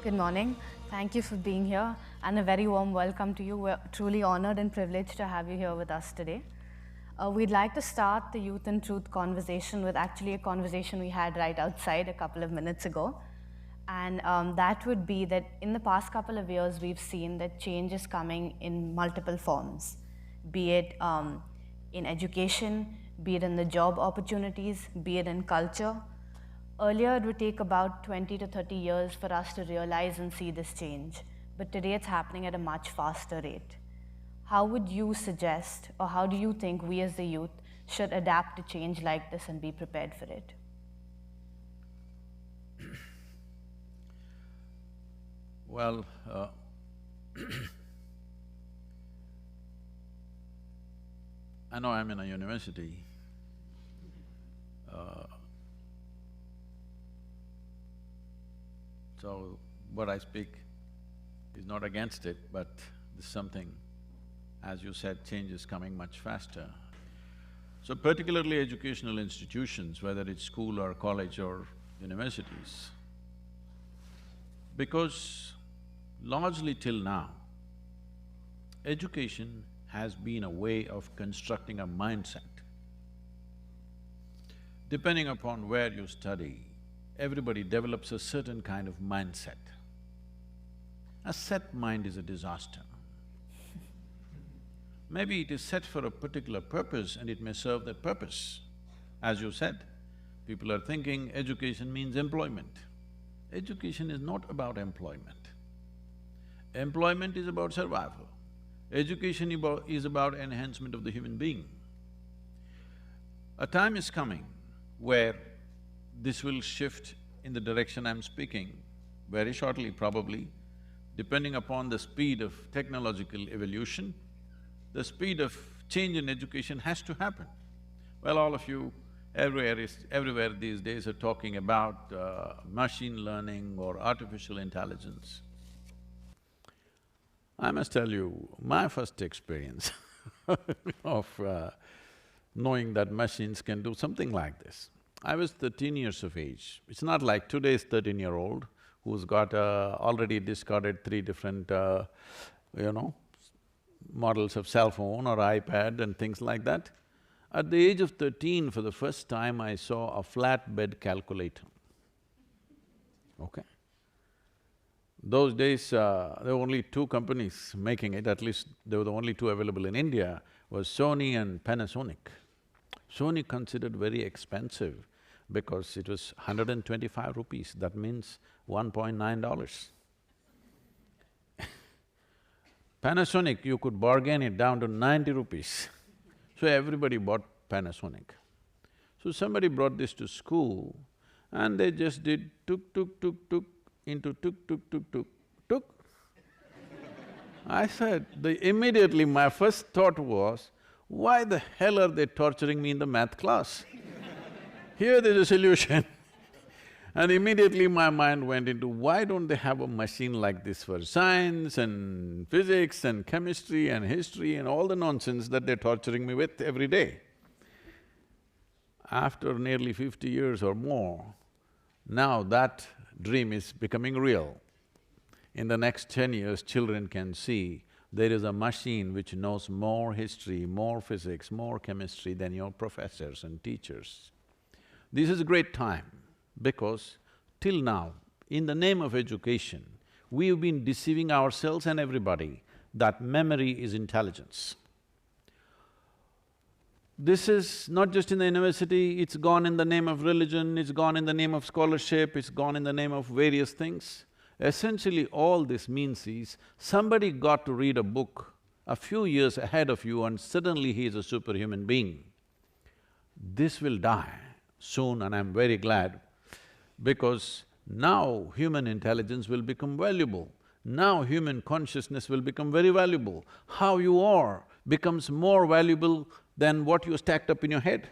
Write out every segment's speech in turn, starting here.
Good morning. Thank you for being here, and a very warm welcome to you. We're truly honored and privileged to have you here with us today. We'd like to start the Youth and Truth conversation with actually a conversation we had right outside a couple of minutes ago. And that would be that in the past couple of years, we've seen that change is coming in multiple forms, be it in education, be it in the job opportunities, be it in culture. Earlier, it would take about 20 to 30 years for us to realize and see this change, but today it's happening at a much faster rate. How would you suggest, or how do you think we as the youth should adapt to change like this and be prepared for it? Well, I know I'm in a university. So what I speak is not against it, but this is something, as you said, change is coming much faster. So particularly educational institutions, whether it's school or college or universities, because largely till now, education has been a way of constructing a mindset. Depending upon where you study, everybody develops a certain kind of mindset. A set mind is a disaster. Maybe it is set for a particular purpose and it may serve that purpose. As you said, people are thinking education means employment. Education is not about employment. Employment is about survival. Education is about enhancement of the human being. A time is coming where this will shift in the direction I'm speaking very shortly probably, depending upon the speed of technological evolution. The speed of change in education has to happen. Well, all of you everywhere these days are talking about machine learning or artificial intelligence. I must tell you, my first experience of knowing that machines can do something like this. I was 13 years of age. It's not like today's 13-year-old who's got already discarded three different, models of cell phone or iPad and things like that. At the age of 13, for the first time, I saw a flatbed calculator, okay? Those days, there were only two companies making it, at least they were the only two available in India, was Sony and Panasonic. Sony considered very expensive because it was 125 rupees, that means $1.9. Panasonic, you could bargain it down to 90 rupees. So everybody bought Panasonic. So somebody brought this to school and they just did tuk tuk tuk tuk into tuk tuk tuk tuk tuk. I said, immediately my first thought was, why the hell are they torturing me in the math class? Here there's a solution. And immediately my mind went into, why don't they have a machine like this for science and physics and chemistry and history and all the nonsense that they're torturing me with every day? After nearly 50 years or more, now that dream is becoming real. In the next 10 years, children can see there is a machine which knows more history, more physics, more chemistry than your professors and teachers. This is a great time because till now, in the name of education, we've been deceiving ourselves and everybody that memory is intelligence. This is not just in the university, it's gone in the name of religion, it's gone in the name of scholarship, it's gone in the name of various things. Essentially, all this means is, somebody got to read a book a few years ahead of you and suddenly he is a superhuman being. This will die soon, and I'm very glad, because now human intelligence will become valuable. Now human consciousness will become very valuable. How you are becomes more valuable than what you stacked up in your head.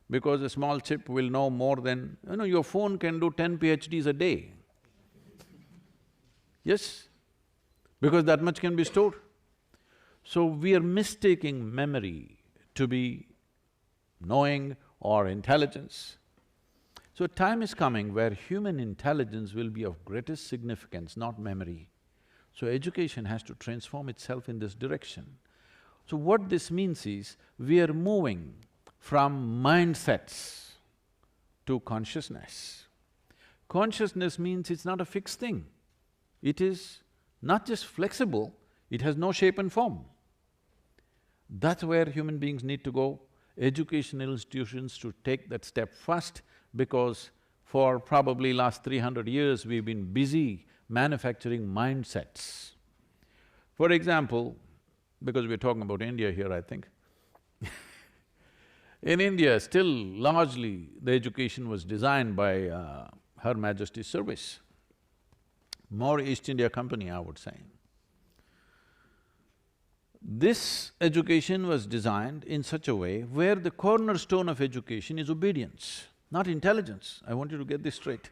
Because a small chip will know more than… your phone can do 10 PhDs a day. Yes? Because that much can be stored. So we are mistaking memory to be knowing or intelligence. So time is coming where human intelligence will be of greatest significance, not memory. So education has to transform itself in this direction. So what this means is, we are moving from mindsets to consciousness. Consciousness means it's not a fixed thing. It is not just flexible, it has no shape and form. That's where human beings need to go. Educational institutions should take that step first, because for probably last 300 years we've been busy manufacturing mindsets. For example, because we're talking about India here, I think, in India, still largely the education was designed by Her Majesty's service, more East India Company, I would say. This education was designed in such a way where the cornerstone of education is obedience, not intelligence. I want you to get this straight.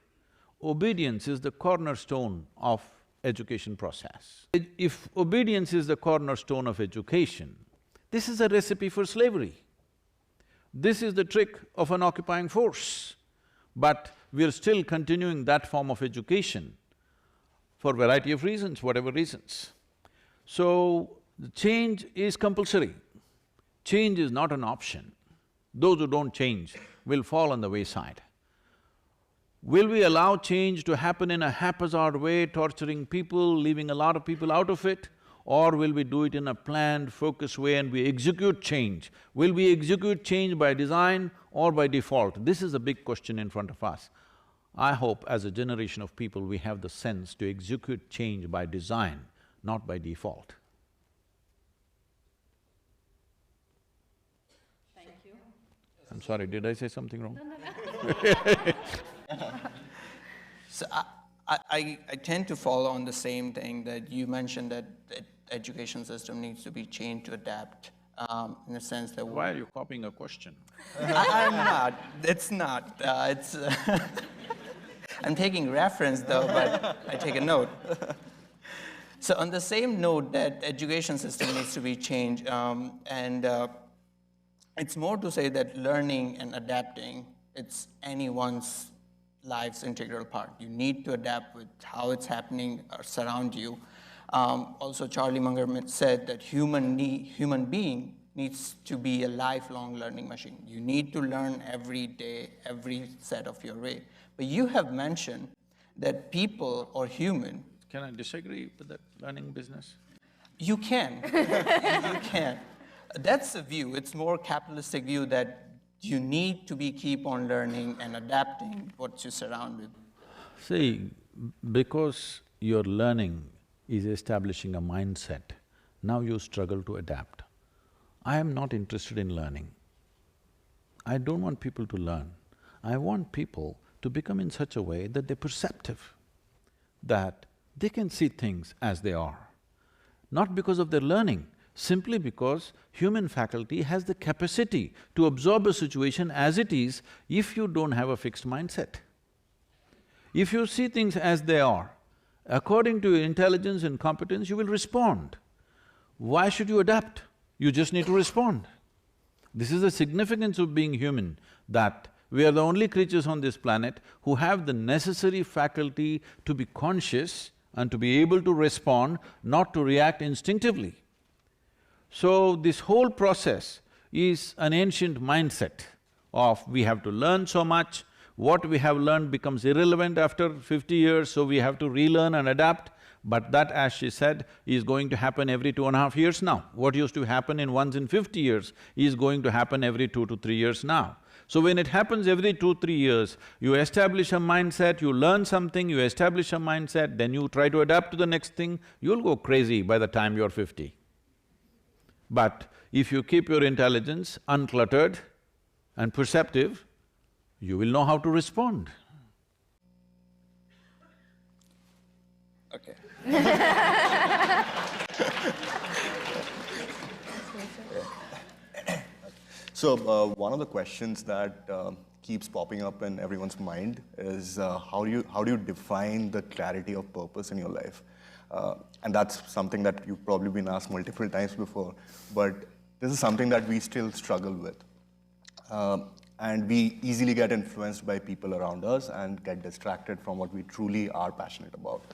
Obedience is the cornerstone of education process. If obedience is the cornerstone of education, this is a recipe for slavery. This is the trick of an occupying force. But we're still continuing that form of education for a variety of reasons, whatever reasons. So, the change is compulsory. Change is not an option. Those who don't change will fall on the wayside. Will we allow change to happen in a haphazard way, torturing people, leaving a lot of people out of it? Or will we do it in a planned, focused way and we execute change? Will we execute change by design or by default? This is a big question in front of us. I hope as a generation of people we have the sense to execute change by design, not by default. Thank you. I'm sorry, did I say something wrong? So I tend to follow on the same thing that you mentioned, that the education system needs to be changed to adapt, in the sense that… Why are you copying a question? I'm not, it's not, I'm taking reference though, but I take a note. So on the same note that education system needs to be changed, it's more to say that learning and adapting, it's anyone's life's integral part. You need to adapt with how it's happening around you. Also, Charlie Munger said that human being needs to be a lifelong learning machine. You need to learn every day, every set of your way. But you have mentioned that people or human… Can I disagree with that learning business? You can, you can. That's a view, it's more capitalistic view that you need to keep on learning and adapting what you surround with. See, because your learning is establishing a mindset, now you struggle to adapt. I am not interested in learning. I don't want people to learn. I want people to become in such a way that they're perceptive, that they can see things as they are. Not because of their learning, simply because human faculty has the capacity to absorb a situation as it is if you don't have a fixed mindset. If you see things as they are, according to your intelligence and competence, you will respond. Why should you adapt? You just need to respond. This is the significance of being human, that we are the only creatures on this planet who have the necessary faculty to be conscious and to be able to respond, not to react instinctively. So, this whole process is an ancient mindset of we have to learn so much, what we have learned becomes irrelevant after 50 years, so we have to relearn and adapt. But that, as she said, is going to happen every 2.5 years now. What used to happen in once in 50 years is going to happen every 2 to 3 years now. So when it happens every 2-3 years, you establish a mindset, you learn something, you establish a mindset, then you try to adapt to the next thing, you'll go crazy by the time you're 50. But if you keep your intelligence uncluttered and perceptive, you will know how to respond. Okay. So, one of the questions that keeps popping up in everyone's mind is how do you define the clarity of purpose in your life? And that's something that you've probably been asked multiple times before, but this is something that we still struggle with. And we easily get influenced by people around us and get distracted from what we truly are passionate about.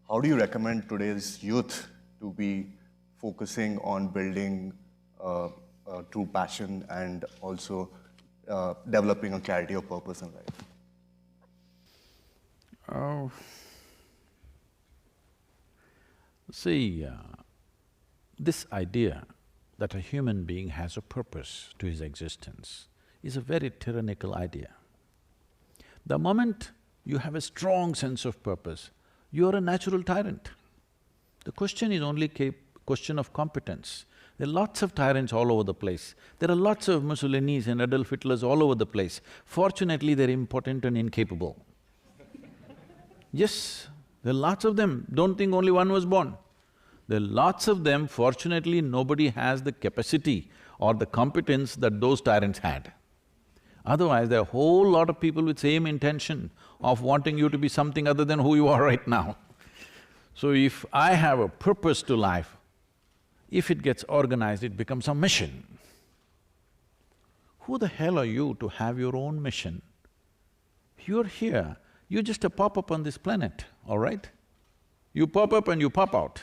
How do you recommend today's youth to be focusing on building true passion and also developing a clarity of purpose in life? Oh, see, this idea that a human being has a purpose to his existence is a very tyrannical idea. The moment you have a strong sense of purpose, you are a natural tyrant. The question is only a question of competence. There are lots of tyrants all over the place. There are lots of Mussolinis and Adolf Hitlers all over the place. Fortunately, they're impotent and incapable. Yes, there are lots of them. Don't think only one was born. There are lots of them. Fortunately, nobody has the capacity or the competence that those tyrants had. Otherwise, there are a whole lot of people with same intention of wanting you to be something other than who you are right now. So if I have a purpose to life, if it gets organized, it becomes a mission. Who the hell are you to have your own mission? You're here, you're just a pop-up on this planet, all right? You pop up and you pop out.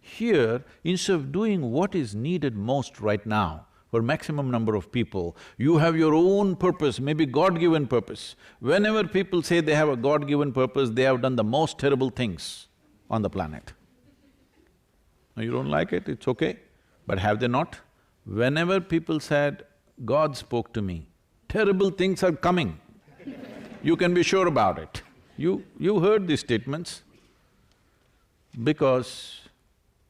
Here, instead of doing what is needed most right now for maximum number of people, you have your own purpose, maybe God-given purpose. Whenever people say they have a God-given purpose, they have done the most terrible things on the planet. Now you don't like it, it's okay, but have they not? Whenever people said, God spoke to me, terrible things are coming. You can be sure about it. You heard these statements because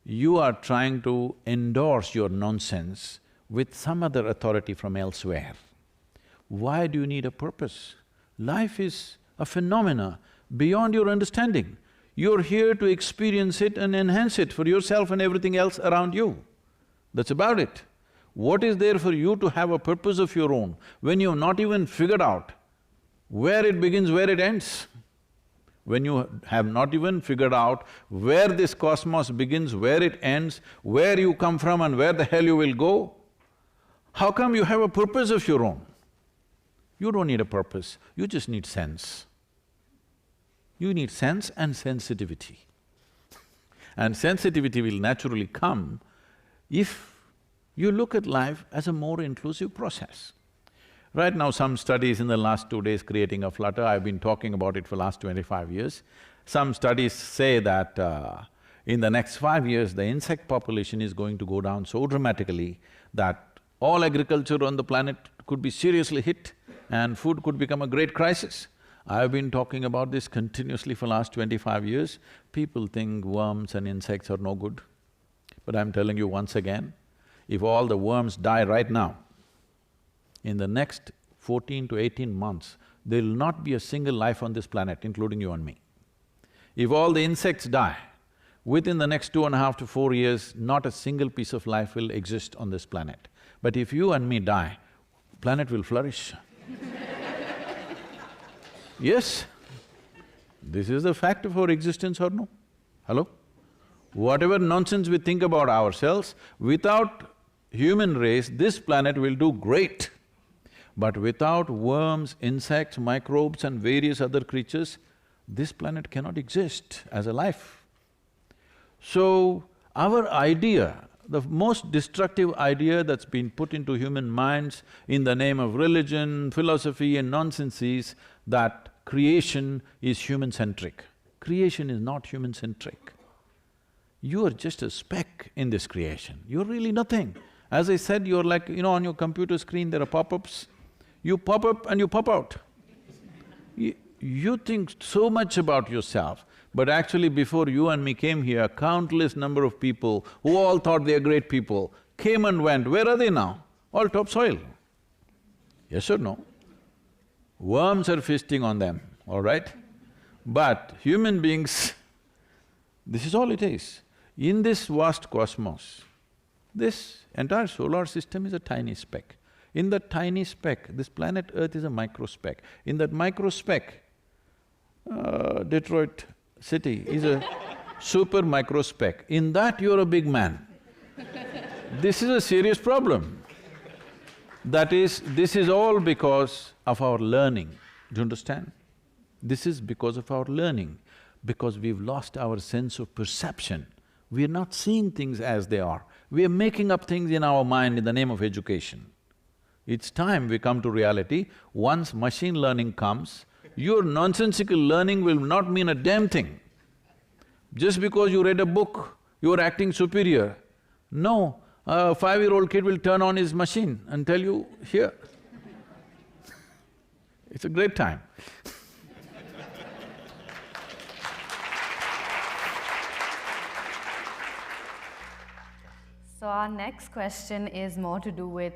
you are trying to endorse your nonsense with some other authority from elsewhere. Why do you need a purpose? Life is a phenomena beyond your understanding. You're here to experience it and enhance it for yourself and everything else around you. That's about it. What is there for you to have a purpose of your own when you've not even figured out where it begins, where it ends? When you have not even figured out where this cosmos begins, where it ends, where you come from and where the hell you will go, how come you have a purpose of your own? You don't need a purpose, you just need sense. You need sense and sensitivity. And sensitivity will naturally come if you look at life as a more inclusive process. Right now, some studies in the last 2 days creating a flutter, I've been talking about it for last 25 years. Some studies say that in the next 5 years, the insect population is going to go down so dramatically that all agriculture on the planet could be seriously hit and food could become a great crisis. I've been talking about this continuously for last 25 years. People think worms and insects are no good. But I'm telling you once again, if all the worms die right now, in the next 14 to 18 months, there will not be a single life on this planet, including you and me. If all the insects die, within the next 2.5 to 4 years, not a single piece of life will exist on this planet. But if you and me die, planet will flourish. Yes, this is the fact of our existence or no? Hello? Whatever nonsense we think about ourselves, without human race, this planet will do great. But without worms, insects, microbes and various other creatures, this planet cannot exist as a life. So, our idea, the most destructive idea that's been put into human minds in the name of religion, philosophy and nonsense is that creation is human-centric. Creation is not human-centric. You are just a speck in this creation, you're really nothing. As I said, you're like, on your computer screen there are pop-ups, you pop up and you pop out. You think so much about yourself, but actually before you and me came here, countless number of people who all thought they are great people came and went, where are they now? All topsoil. Yes or no? Worms are feasting on them, all right? But human beings, this is all it is. In this vast cosmos, this entire solar system is a tiny speck. In that tiny speck, this planet Earth is a microspeck. In that microspeck, Detroit city is a super microspeck. In that, you're a big man. This is a serious problem. That is, this is all because of our learning. Do you understand? This is because of our learning, because we've lost our sense of perception. We are not seeing things as they are. We are making up things in our mind in the name of education. It's time we come to reality. Once machine learning comes, your nonsensical learning will not mean a damn thing. Just because you read a book, you're acting superior. No, a 5-year-old kid will turn on his machine and tell you, here. It's a great time. So our next question is more to do with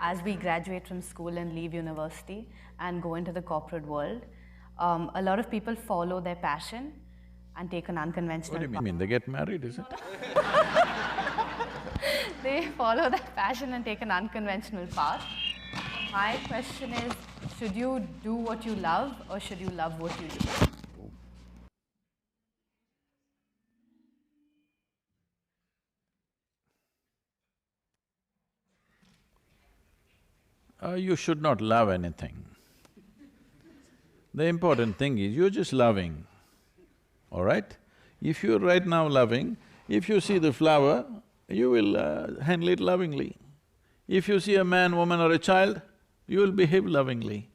as we graduate from school and leave university and go into the corporate world, a lot of people follow their passion and take an unconventional What do you mean? They get married, is it? They follow their passion and take an unconventional path. My question is, should you do what you love or should you love what you do? You should not love anything. The important thing is you're just loving, all right? If you're right now loving, if you see the flower, you will handle it lovingly. If you see a man, woman or a child, you will behave lovingly.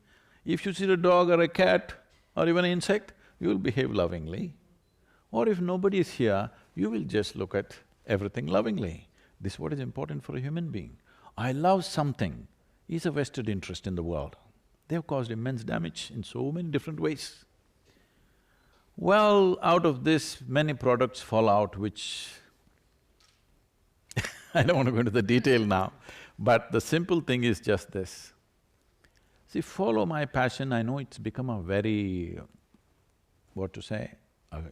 If you see a dog or a cat or even an insect, you will behave lovingly. Or if nobody is here, you will just look at everything lovingly. This is what is important for a human being. I love something is a vested interest in the world. They have caused immense damage in so many different ways. Well, out of this, many products fall out which I don't want to go into the detail now, but the simple thing is just this. See, follow my passion, I know it's become a very, what to say,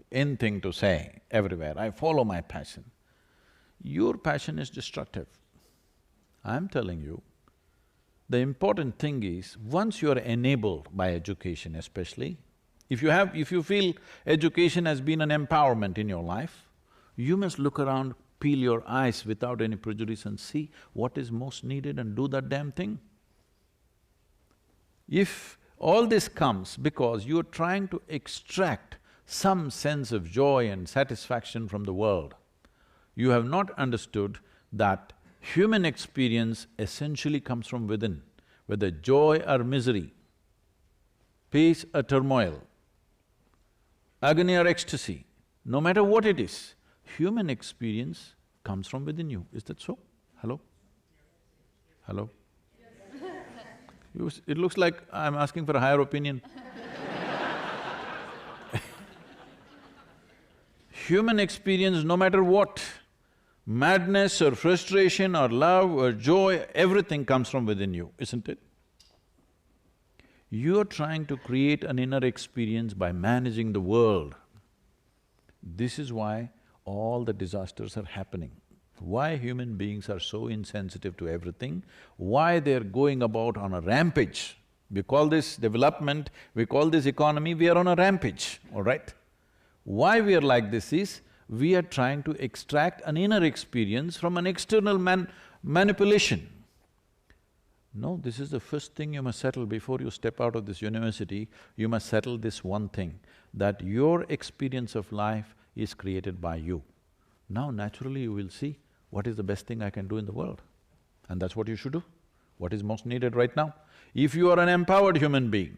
in thing to say everywhere, I follow my passion. Your passion is destructive. I'm telling you, the important thing is, once you're enabled by education especially, if you feel education has been an empowerment in your life, you must look around, peel your eyes without any prejudice and see what is most needed and do that damn thing. If all this comes because you're trying to extract some sense of joy and satisfaction from the world, you have not understood that human experience essentially comes from within, whether joy or misery, peace or turmoil, agony or ecstasy, no matter what it is, human experience comes from within you. Is that so? Hello? Hello? It looks like I'm asking for a higher opinion. Human experience, no matter what, madness or frustration or love or joy, everything comes from within you, isn't it? You're trying to create an inner experience by managing the world. This is why all the disasters are happening. Why human beings are so insensitive to everything, why they're going about on a rampage. We call this development, we call this economy, we are on a rampage, all right? Why we are like this is, we are trying to extract an inner experience from an external manipulation. No, this is the first thing you must settle before you step out of this university. You must settle this one thing, that your experience of life is created by you. Now naturally you will see what is the best thing I can do in the world. And that's what you should do, what is most needed right now. If you are an empowered human being,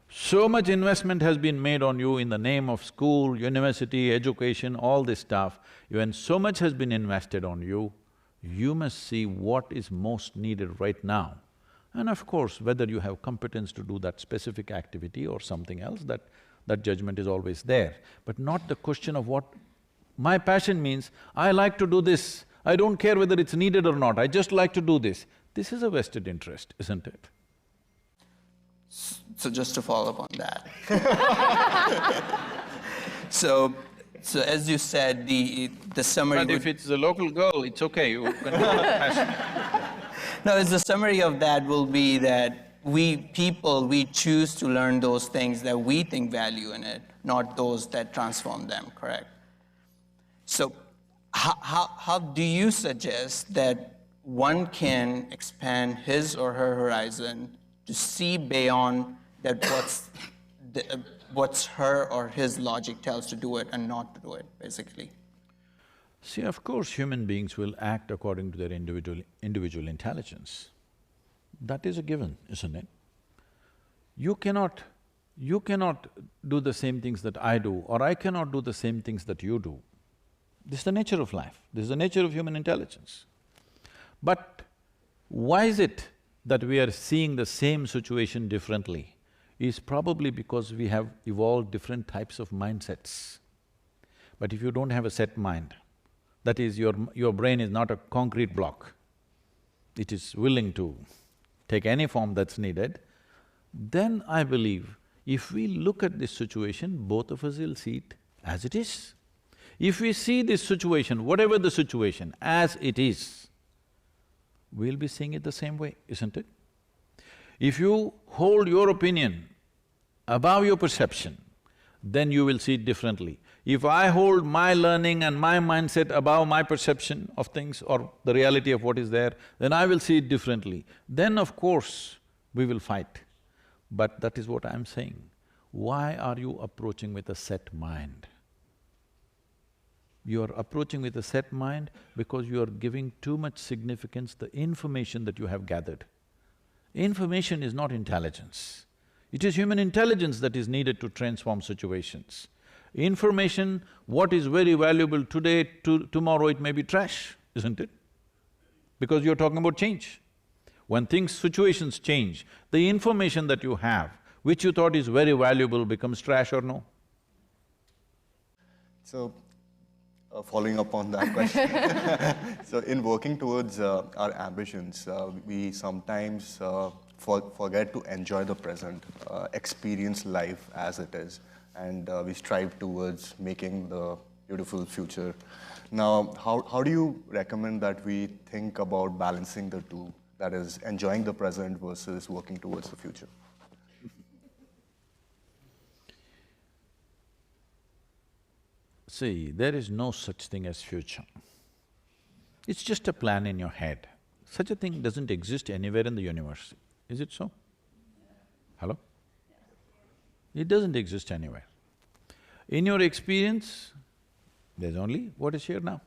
so much investment has been made on you in the name of school, university, education, all this stuff. When so much has been invested on you, you must see what is most needed right now. And of course, whether you have competence to do that specific activity or something else, that judgment is always there. But not the question of what… My passion means, I like to do this, I don't care whether it's needed or not, I just like to do this. This is a vested interest, isn't it? So just to follow up on that. So as you said, the summary But if it's a local girl, it's okay, you can do it passion. No, the summary of that will be that we choose to learn those things that we think value in it, not those that transform them, correct? So how do you suggest that one can expand his or her horizon to see beyond that what's her or his logic tells to do it and not to do it, basically? See, of course, human beings will act according to their individual intelligence. That is a given, isn't it? You cannot do the same things that I do, or I cannot do the same things that you do. This is the nature of life, this is the nature of human intelligence. But why is it that we are seeing the same situation differently? Is probably because we have evolved different types of mindsets. But if you don't have a set mind, that is, your brain is not a concrete block, it is willing to take any form that's needed, then I believe if we look at this situation, both of us will see it as it is. If we see this situation, whatever the situation, as it is, we'll be seeing it the same way, isn't it? If you hold your opinion above your perception, then you will see it differently. If I hold my learning and my mindset above my perception of things or the reality of what is there, then I will see it differently. Then of course, we will fight. But that is what I'm saying. Why are you approaching with a set mind? You are approaching with a set mind because you are giving too much significance to the information that you have gathered. Information is not intelligence. It is human intelligence that is needed to transform situations. Information, what is very valuable today, tomorrow it may be trash, isn't it? Because you're talking about change. When situations change, the information that you have, which you thought is very valuable, becomes trash or no? So, following up on that question, so in working towards our ambitions, we sometimes forget to enjoy the present, experience life as it is, and we strive towards making the beautiful future. Now, how do you recommend that we think about balancing the two, that is, enjoying the present versus working towards the future? See, there is no such thing as future. It's just a plan in your head. Such a thing doesn't exist anywhere in the universe. Is it so? Hello? It doesn't exist anywhere. In your experience, there's only what is here now.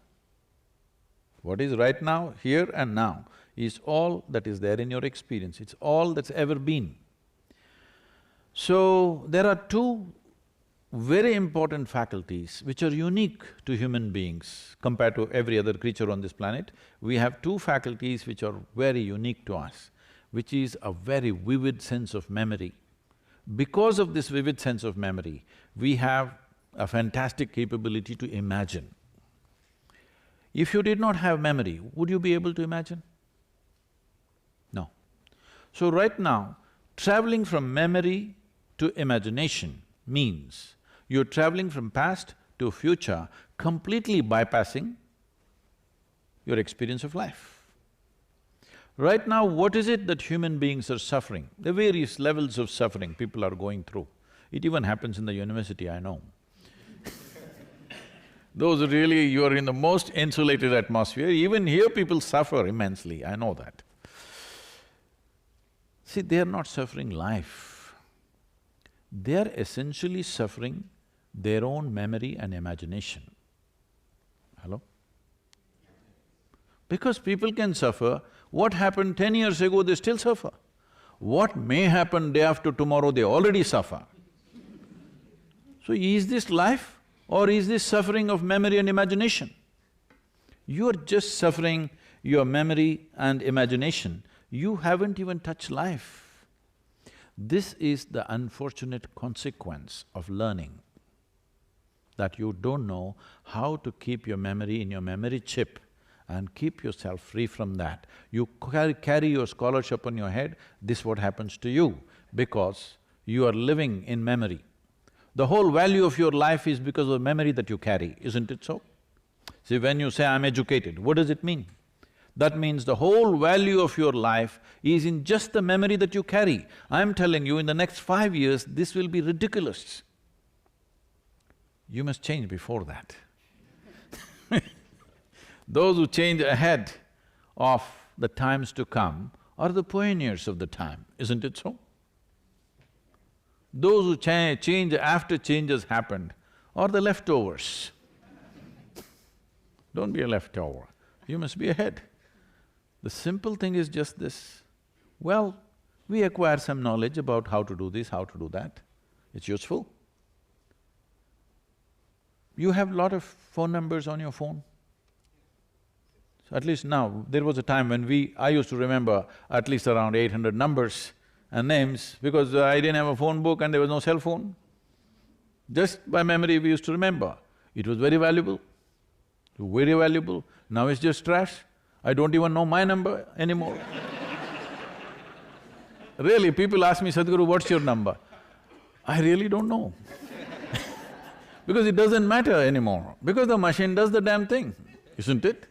What is right now, here and now, is all that is there in your experience. It's all that's ever been. So, there are two very important faculties which are unique to human beings compared to every other creature on this planet. We have two faculties which are very unique to us, which is a very vivid sense of memory. Because of this vivid sense of memory, we have a fantastic capability to imagine. If you did not have memory, would you be able to imagine? No. So right now, traveling from memory to imagination means you're traveling from past to future, completely bypassing your experience of life. Right now, what is it that human beings are suffering? The various levels of suffering people are going through. It even happens in the university, I know. Those really… you're in the most insulated atmosphere, even here people suffer immensely, I know that. See, they're not suffering life. They're essentially suffering their own memory and imagination. Hello? Because people can suffer, what happened 10 years ago, they still suffer. What may happen day after tomorrow, they already suffer. So is this life or is this suffering of memory and imagination? You're just suffering your memory and imagination, you haven't even touched life. This is the unfortunate consequence of learning, that you don't know how to keep your memory in your memory chip and keep yourself free from that. You carry your scholarship on your head, this is what happens to you, because you are living in memory. The whole value of your life is because of the memory that you carry, isn't it so? See, when you say, I'm educated, what does it mean? That means the whole value of your life is in just the memory that you carry. I'm telling you, in the next 5 years, this will be ridiculous. You must change before that. Those who change ahead of the times to come are the pioneers of the time, isn't it so? Those who change after change has happened are the leftovers. Don't be a leftover, you must be ahead. The simple thing is just this, well, we acquire some knowledge about how to do this, how to do that, it's useful. You have lot of phone numbers on your phone. So at least now, there was a time when I used to remember at least around 800 numbers and names because I didn't have a phone book and there was no cell phone. Just by memory we used to remember. It was very valuable, very valuable. Now it's just trash. I don't even know my number anymore. Really, people ask me, Sadhguru, what's your number? I really don't know because it doesn't matter anymore, because the machine does the damn thing, isn't it?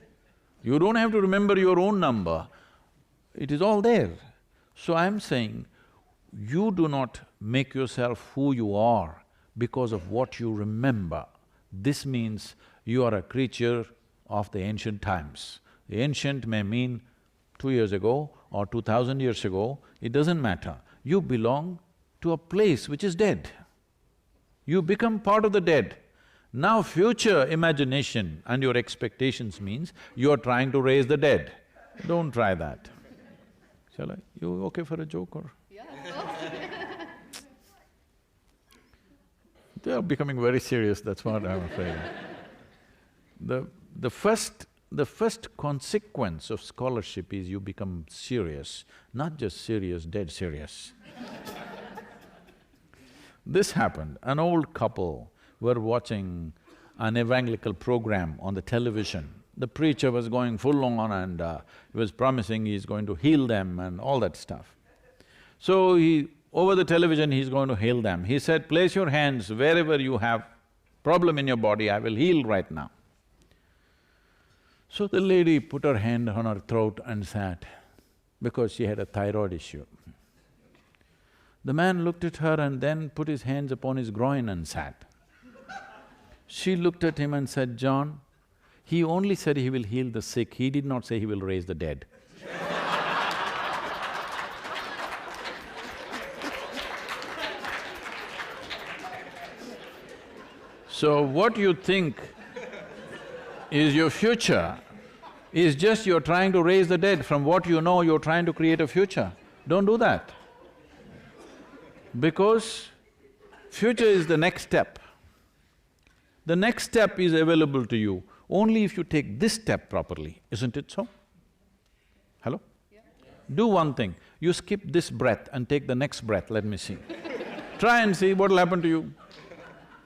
You don't have to remember your own number, it is all there. So I'm saying, you do not make yourself who you are because of what you remember. This means you are a creature of the ancient times. The ancient may mean 2 years ago or 2000 years ago, it doesn't matter. You belong to a place which is dead. You become part of the dead. Now future imagination and your expectations means you are trying to raise the dead. Don't try that. Shall I? You okay for a joke or? Yeah, of course. They are becoming very serious, that's what I'm afraid of. The first consequence of scholarship is you become serious, not just serious, dead serious. This happened, an old couple were watching an evangelical program on the television. The preacher was going full on and he was promising he's going to heal them and all that stuff. So over the television he's going to heal them. He said, place your hands wherever you have problem in your body, I will heal right now. So the lady put her hand on her throat and sat, because she had a thyroid issue. The man looked at her and then put his hands upon his groin and sat. She looked at him and said, John, he only said he will heal the sick, he did not say he will raise the dead. So what you think is your future is just you're trying to raise the dead. From what you know, you're trying to create a future. Don't do that. Because future is the next step. The next step is available to you only if you take this step properly, isn't it so? Hello? Yeah. Do one thing, you skip this breath and take the next breath, let me see. Try and see what will happen to you.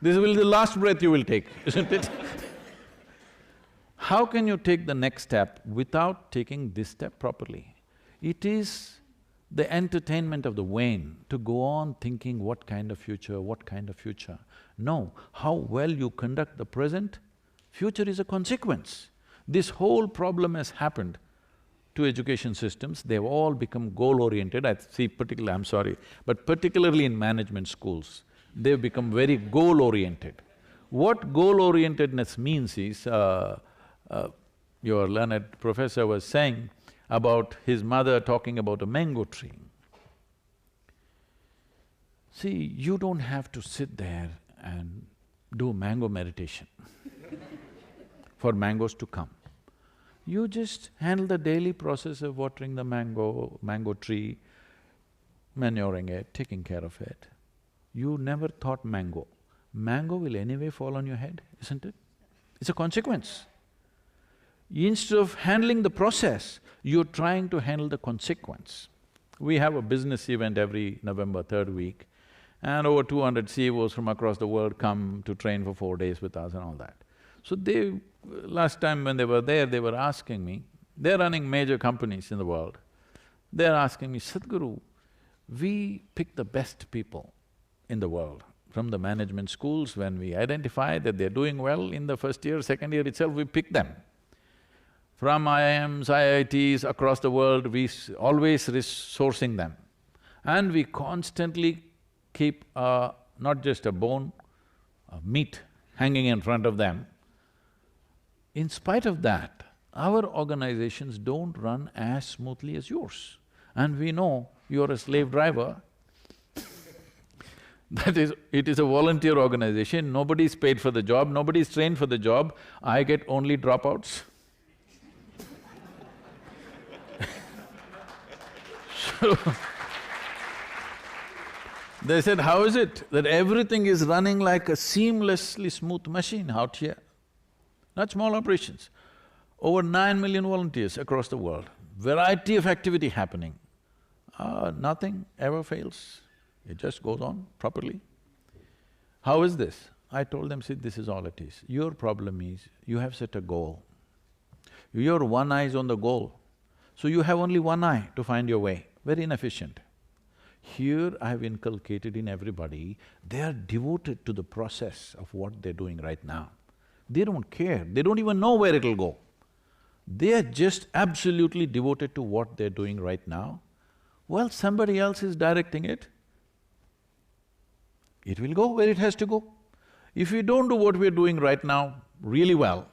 This will be the last breath you will take, isn't it? How can you take the next step without taking this step properly? It is the entertainment of the vain to go on thinking what kind of future, what kind of future. No, how well you conduct the present, future is a consequence. This whole problem has happened to education systems, they've all become goal-oriented. I see particularly, I'm sorry, but particularly in management schools, they've become very goal-oriented. What goal-orientedness means is, your learned professor was saying about his mother talking about a mango tree. See, you don't have to sit there and do mango meditation for mangoes to come. You just handle the daily process of watering the mango tree, manuring it, taking care of it. You never thought mango. Mango will anyway fall on your head, isn't it? It's a consequence. Instead of handling the process, you're trying to handle the consequence. We have a business event every November, third week, and over 200 CEOs from across the world come to train for 4 days with us and all that. So last time when they were there, they were asking me, they're running major companies in the world, they're asking me, Sadhguru, we pick the best people in the world. From the management schools, when we identify that they're doing well in the first year, second year itself, we pick them. From IIMs, IITs across the world, always resourcing them. And we constantly keep not just a bone, a meat hanging in front of them. In spite of that, our organizations don't run as smoothly as yours. And we know you're a slave driver. That is, it is a volunteer organization, nobody's paid for the job, nobody's trained for the job, I get only dropouts. So, they said, how is it that everything is running like a seamlessly smooth machine out here? Not small operations. Over 9 million volunteers across the world, variety of activity happening. Nothing ever fails. It just goes on properly. How is this? I told them, see, this is all it is. Your problem is, you have set a goal. Your one eye is on the goal, so you have only one eye to find your way, very inefficient. Here I have inculcated in everybody, they are devoted to the process of what they're doing right now. They don't care, they don't even know where it'll go. They are just absolutely devoted to what they're doing right now. Well, somebody else is directing it. It will go where it has to go. If we don't do what we're doing right now really well,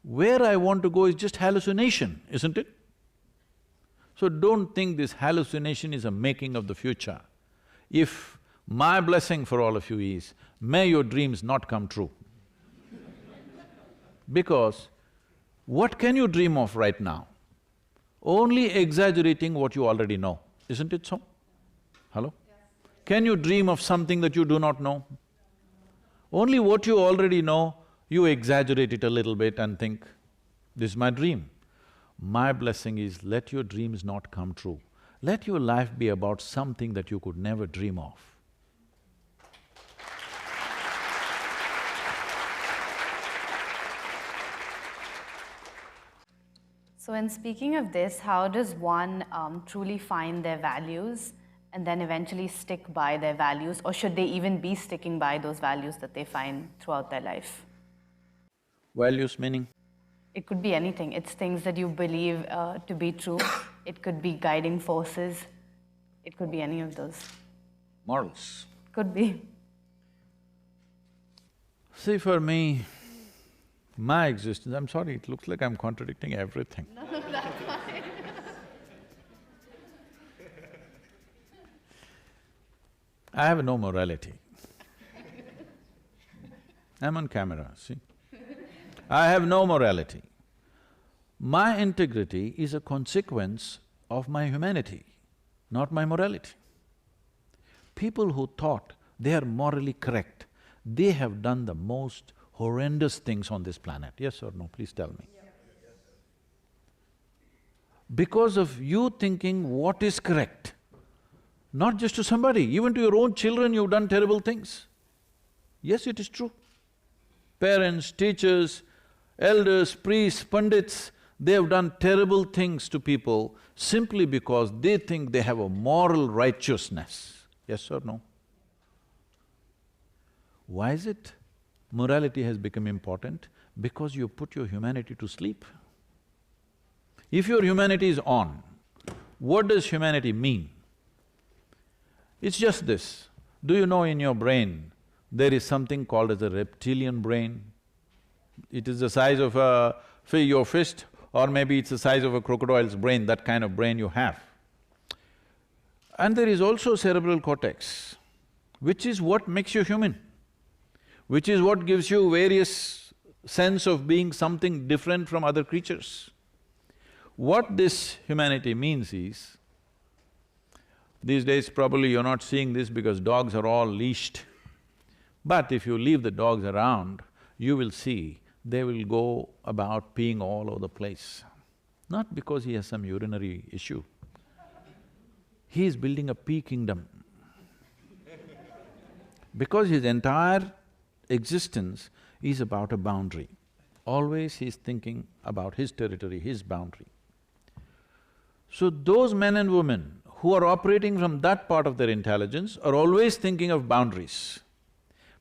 where I want to go is just hallucination, isn't it? So don't think this hallucination is a making of the future. If my blessing for all of you is, may your dreams not come true. Because what can you dream of right now? Only exaggerating what you already know, isn't it so? Hello? Can you dream of something that you do not know? Only what you already know, you exaggerate it a little bit and think, this is my dream. My blessing is, let your dreams not come true. Let your life be about something that you could never dream of. So in speaking of this, how does one truly find their values and then eventually stick by their values, or should they even be sticking by those values that they find throughout their life? Values meaning? It could be anything. It's things that you believe to be true. It could be guiding forces. It could be any of those. Morals. Could be. See, for me, my existence… I'm sorry, it looks like I'm contradicting everything. No, that's fine. I have no morality. I'm on camera, see? I have no morality. My integrity is a consequence of my humanity, not my morality. People who thought they are morally correct, they have done the most horrendous things on this planet, yes or no? Please tell me. Because of you thinking what is correct, not just to somebody, even to your own children you've done terrible things. Yes, it is true. Parents, teachers, elders, priests, pundits, they have done terrible things to people simply because they think they have a moral righteousness. Yes or no? Why is it morality has become important? Because you put your humanity to sleep. If your humanity is on, what does humanity mean? It's just this. Do you know in your brain, there is something called as a reptilian brain? It is the size of your fist, or maybe it's the size of a crocodile's brain, that kind of brain you have. And there is also cerebral cortex, which is what makes you human, which is what gives you various sense of being something different from other creatures. What this humanity means is, these days probably you're not seeing this because dogs are all leashed. But if you leave the dogs around, you will see they will go about peeing all over the place. Not because he has some urinary issue. He is building a pee kingdom. Because his entire existence is about a boundary. Always he's thinking about his territory, his boundary. So those men and women who are operating from that part of their intelligence are always thinking of boundaries.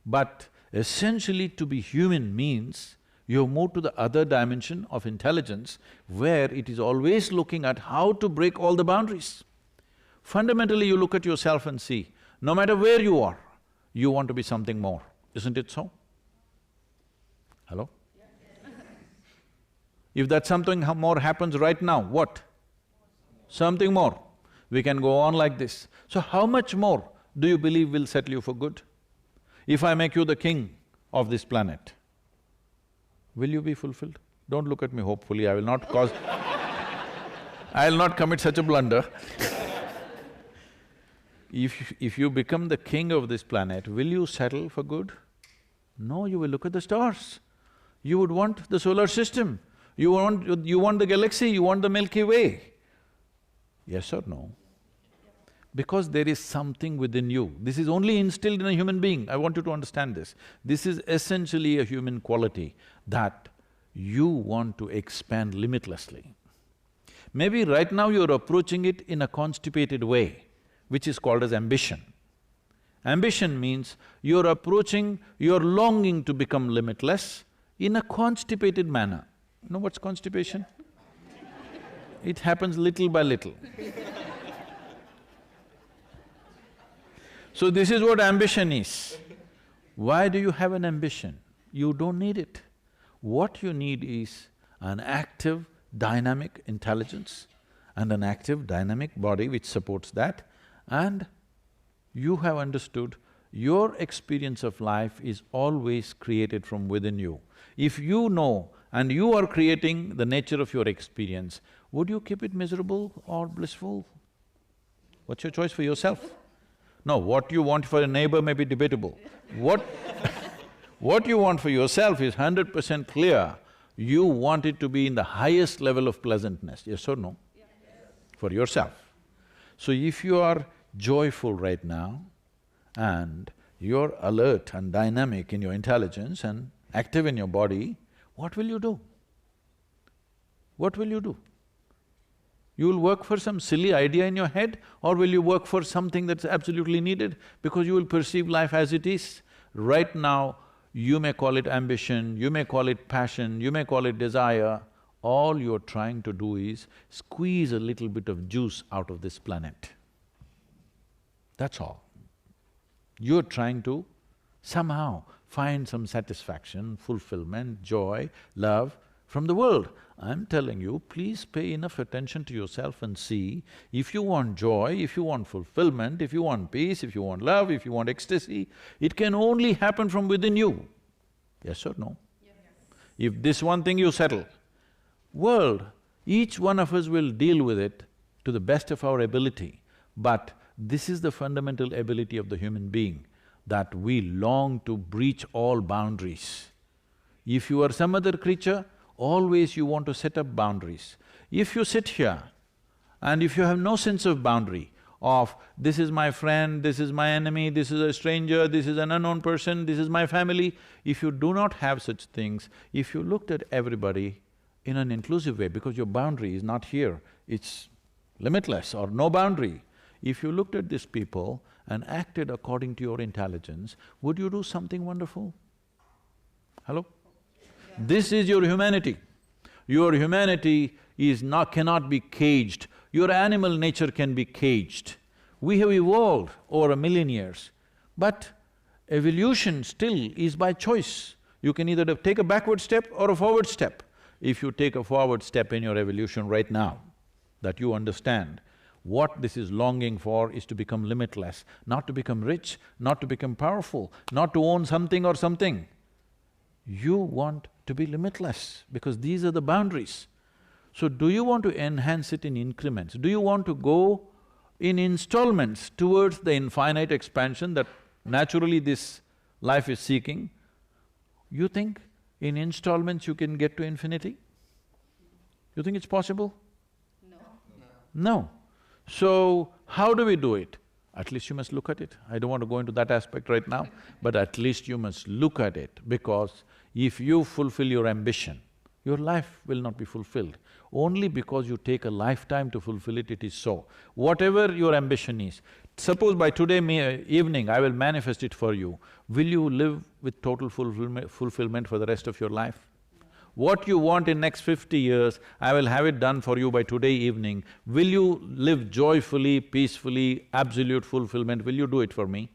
But essentially to be human means you move to the other dimension of intelligence where it is always looking at how to break all the boundaries. Fundamentally, you look at yourself and see, no matter where you are, you want to be something more, isn't it so? Hello? If that something more happens right now, what? Something more. We can go on like this. So how much more do you believe will settle you for good? If I make you the king of this planet, will you be fulfilled? Don't look at me hopefully, I will not cause… I'll not commit such a blunder. If you become the king of this planet, will you settle for good? No, you will look at the stars. You would want the solar system, you want the galaxy, you want the Milky Way. Yes or no? Because there is something within you. This is only instilled in a human being, I want you to understand this. This is essentially a human quality that you want to expand limitlessly. Maybe right now you're approaching it in a constipated way, which is called as ambition. Ambition means you're approaching, you're longing to become limitless in a constipated manner. You know what's constipation? It happens little by little. So this is what ambition is. Why do you have an ambition? You don't need it. What you need is an active, dynamic intelligence and an active, dynamic body which supports that, and you have understood your experience of life is always created from within you. If you know and you are creating the nature of your experience, would you keep it miserable or blissful? What's your choice for yourself? No, what you want for a neighbor may be debatable. What you want for yourself is 100% clear. You want it to be in the highest level of pleasantness, yes or no? Yes. For yourself. So if you are joyful right now and you're alert and dynamic in your intelligence and active in your body, what will you do? What will you do? You will work for some silly idea in your head, or will you work for something that's absolutely needed? Because you will perceive life as it is. Right now, you may call it ambition, you may call it passion, you may call it desire. All you're trying to do is squeeze a little bit of juice out of this planet. That's all. You're trying to somehow find some satisfaction, fulfillment, joy, love from the world. I'm telling you, please pay enough attention to yourself and see, if you want joy, if you want fulfillment, if you want peace, if you want love, if you want ecstasy, it can only happen from within you. Yes or no? Yes. If this one thing you settle, world, each one of us will deal with it to the best of our ability, but this is the fundamental ability of the human being, that we long to breach all boundaries. If you are some other creature, always you want to set up boundaries. If you sit here and if you have no sense of boundary, of this is my friend, this is my enemy, this is a stranger, this is an unknown person, this is my family, if you do not have such things, if you looked at everybody in an inclusive way, because your boundary is not here, it's limitless or no boundary, if you looked at these people and acted according to your intelligence, would you do something wonderful? Hello? This is your humanity. Your humanity cannot be caged. Your animal nature can be caged. We have evolved over 1,000,000 years, but evolution still is by choice. You can either take a backward step or a forward step. If you take a forward step in your evolution right now, that you understand, what this is longing for is to become limitless, not to become rich, not to become powerful, not to own something or something. You want to be limitless because these are the boundaries. So do you want to enhance it in increments? Do you want to go in installments towards the infinite expansion that naturally this life is seeking? You think in installments you can get to infinity? You think it's possible? No. No. So, how do we do it? At least you must look at it. I don't want to go into that aspect right now, but at least you must look at it, because If you fulfill your ambition, your life will not be fulfilled. Only because you take a lifetime to fulfill it, it is so. Whatever your ambition is, suppose by today evening I will manifest it for you, will you live with total fulfillment for the rest of your life? What you want in next 50 years, I will have it done for you by today evening. Will you live joyfully, peacefully, absolute fulfillment? Will you do it for me?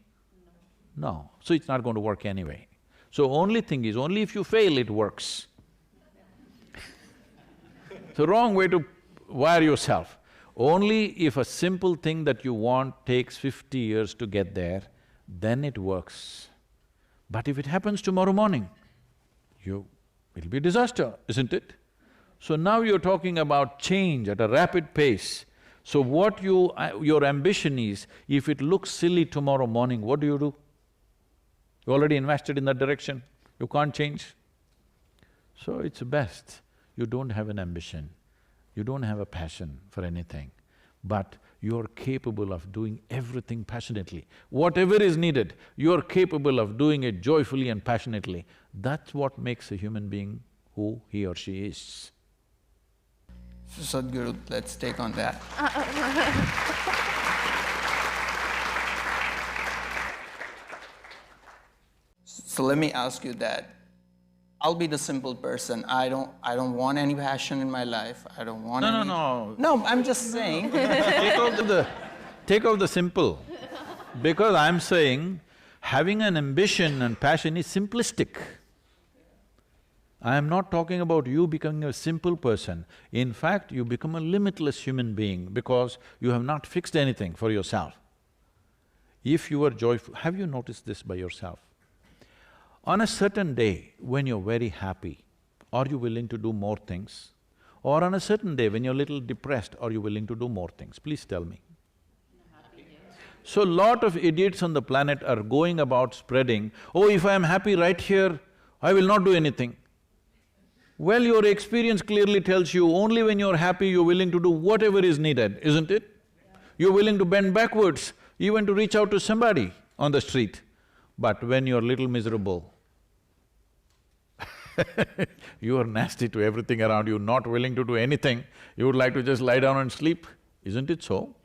No. So it's not going to work anyway. So only thing is, only if you fail it works. It's a wrong way to wire yourself. Only if a simple thing that you want takes 50 years to get there, then it works. But if it happens tomorrow morning, it'll be a disaster, isn't it? So now you're talking about change at a rapid pace. So what your ambition is, if it looks silly tomorrow morning, what do? You already invested in that direction, you can't change. So it's best you don't have an ambition, you don't have a passion for anything, but you're capable of doing everything passionately. Whatever is needed, you're capable of doing it joyfully and passionately. That's what makes a human being who he or she is. So Sadhguru, let's take on that. So let me ask you that. I'll be the simple person. I don't want any passion in my life. I don't want any… No. No, I'm just saying. Take out the simple. Because I'm saying, having an ambition and passion is simplistic. I am not talking about you becoming a simple person. In fact, you become a limitless human being because you have not fixed anything for yourself. If you are joyful… Have you noticed this by yourself? On a certain day, when you're very happy, are you willing to do more things? Or on a certain day, when you're a little depressed, are you willing to do more things? Please tell me. So, lot of idiots on the planet are going about spreading, oh, if I am happy right here, I will not do anything. Well, your experience clearly tells you only when you're happy, you're willing to do whatever is needed, isn't it? You're willing to bend backwards, even to reach out to somebody on the street. But when you're little miserable, you are nasty to everything around you, not willing to do anything, you would like to just lie down and sleep, isn't it so?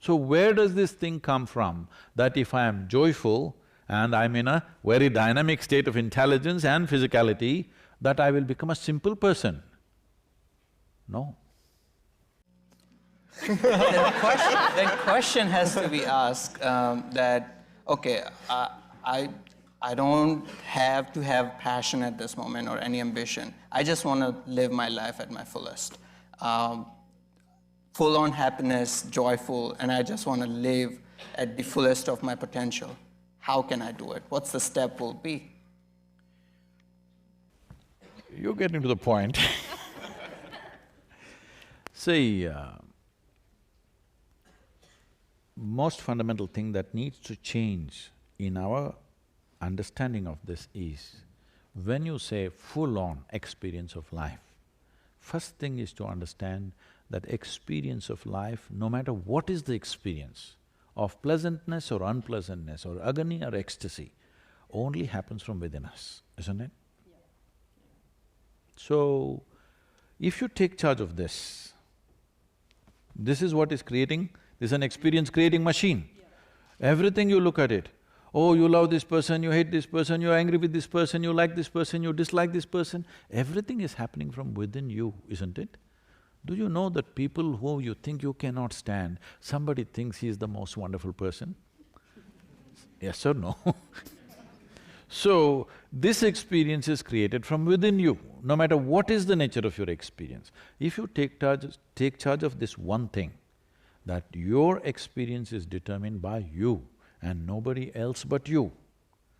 So where does this thing come from, that if I am joyful and I'm in a very dynamic state of intelligence and physicality, that I will become a simple person? No. Then question has to be asked that, okay, I don't have to have passion at this moment or any ambition. I just want to live my life at my fullest. Full-on happiness, joyful, and I just want to live at the fullest of my potential. How can I do it? What's the step will be? You're getting to the point. See, most fundamental thing that needs to change in our understanding of this is, when you say full-on experience of life, first thing is to understand that experience of life, no matter what is the experience, of pleasantness or unpleasantness or agony or ecstasy, only happens from within us, isn't it? Yeah. So, if you take charge of this is what is creating, this is an experience-creating machine. Yeah. Everything you look at it, oh, you love this person, you hate this person, you're angry with this person, you like this person, you dislike this person, everything is happening from within you, isn't it? Do you know that people who you think you cannot stand, somebody thinks he is the most wonderful person? Yes or no? So, this experience is created from within you, no matter what is the nature of your experience. If you take charge of this one thing, that your experience is determined by you and nobody else but you.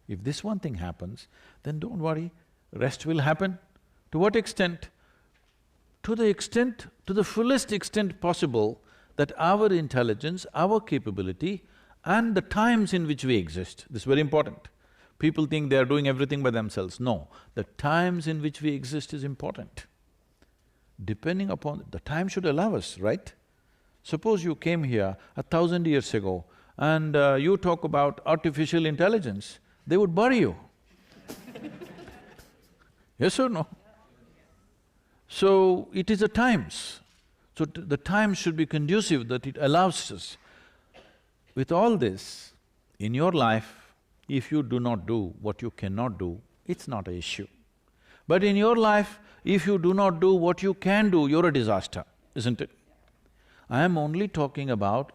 If this one thing happens, then don't worry, rest will happen. To what extent? To the fullest extent possible that our intelligence, our capability and the times in which we exist, this is very important. People think they are doing everything by themselves. No, the times in which we exist is important. Depending upon… the time should allow us, right? Suppose you came here 1,000 years ago and you talk about artificial intelligence, they would bury you. Yes or no? So, it is the times. So, the times should be conducive that it allows us. With all this, in your life, if you do not do what you cannot do, it's not an issue. But in your life, if you do not do what you can do, you're a disaster, isn't it? I am only talking about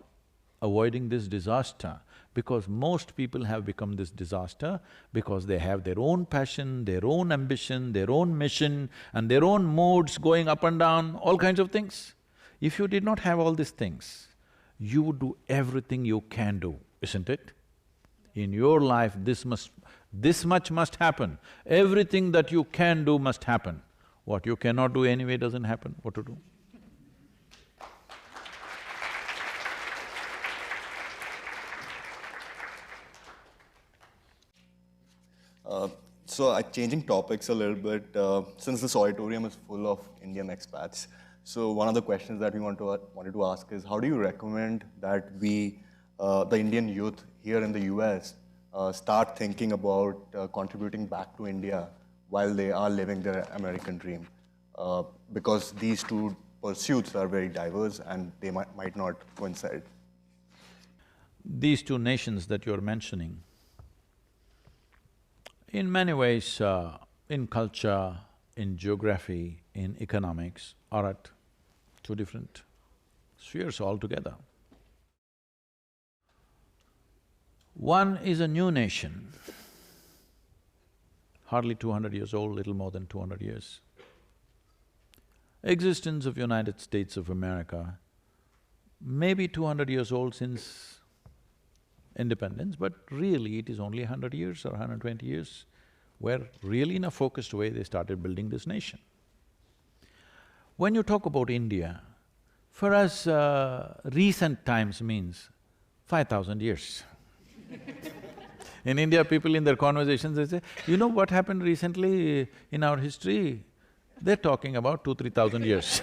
avoiding this disaster because most people have become this disaster because they have their own passion, their own ambition, their own mission and their own modes going up and down, all kinds of things. If you did not have all these things, you would do everything you can do, isn't it? In your life, this much must happen. Everything that you can do must happen. What you cannot do anyway doesn't happen, what to do? So, changing topics a little bit, since this auditorium is full of Indian expats, so one of the questions that we wanted to ask is, how do you recommend that we, the Indian youth here in the US, start thinking about contributing back to India while they are living their American dream? Because these two pursuits are very diverse and they might not coincide. These two nations that you're mentioning, in many ways, in culture, in geography, in economics, are at two different spheres altogether. One is a new nation, hardly 200 years old, little more than 200 years. Existence of United States of America, maybe 200 years old since independence, but really it is only 100 years or 120 years where really in a focused way they started building this nation. When you talk about India, for us, recent times means 5,000 years. In India, people in their conversations, they say, you know what happened recently in our history? They're talking about 2,000–3,000 years.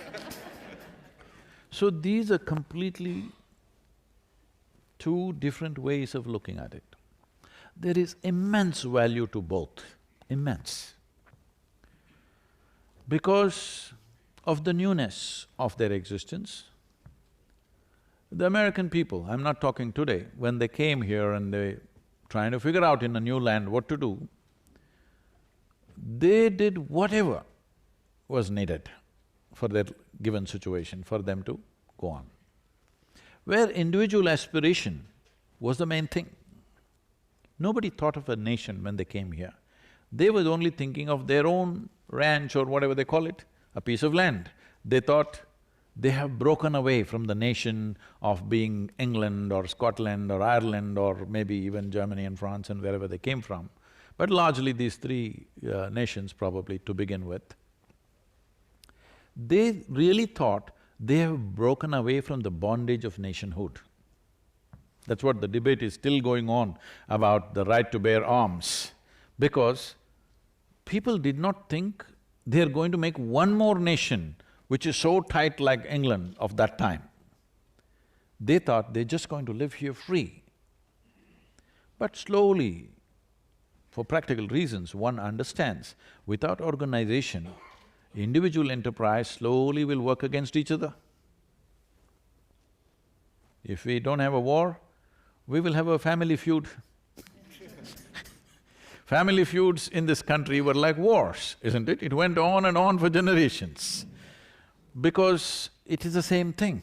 So these are completely two different ways of looking at it. There is immense value to both, immense. Because of the newness of their existence, the American people, I'm not talking today, when they came here and they trying to figure out in a new land what to do, they did whatever was needed for their given situation, for them to go on. Where individual aspiration was the main thing. Nobody thought of a nation when they came here. They were only thinking of their own ranch or whatever they call it, a piece of land. They thought they have broken away from the nation of being England or Scotland or Ireland or maybe even Germany and France and wherever they came from. But largely these three nations probably to begin with. They really thought they have broken away from the bondage of nationhood. That's what the debate is still going on about the right to bear arms, because people did not think they're going to make one more nation which is so tight like England of that time. They thought they're just going to live here free. But slowly, for practical reasons, one understands, without organization, individual enterprise slowly will work against each other. If we don't have a war, we will have a family feud. Family feuds in this country were like wars, isn't it? It went on and on for generations. Because it is the same thing.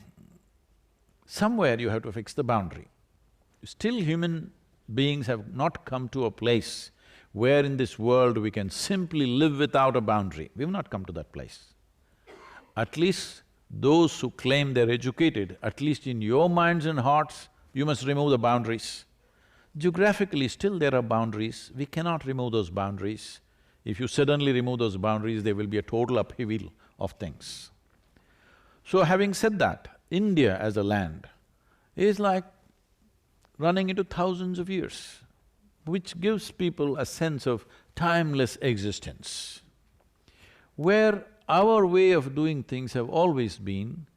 Somewhere you have to fix the boundary. Still human beings have not come to a place where in this world we can simply live without a boundary. We've not come to that place. At least those who claim they're educated, at least in your minds and hearts, you must remove the boundaries. Geographically, still there are boundaries, we cannot remove those boundaries. If you suddenly remove those boundaries, there will be a total upheaval of things. So having said that, India as a land is like running into thousands of years, which gives people a sense of timeless existence, where our way of doing things have always been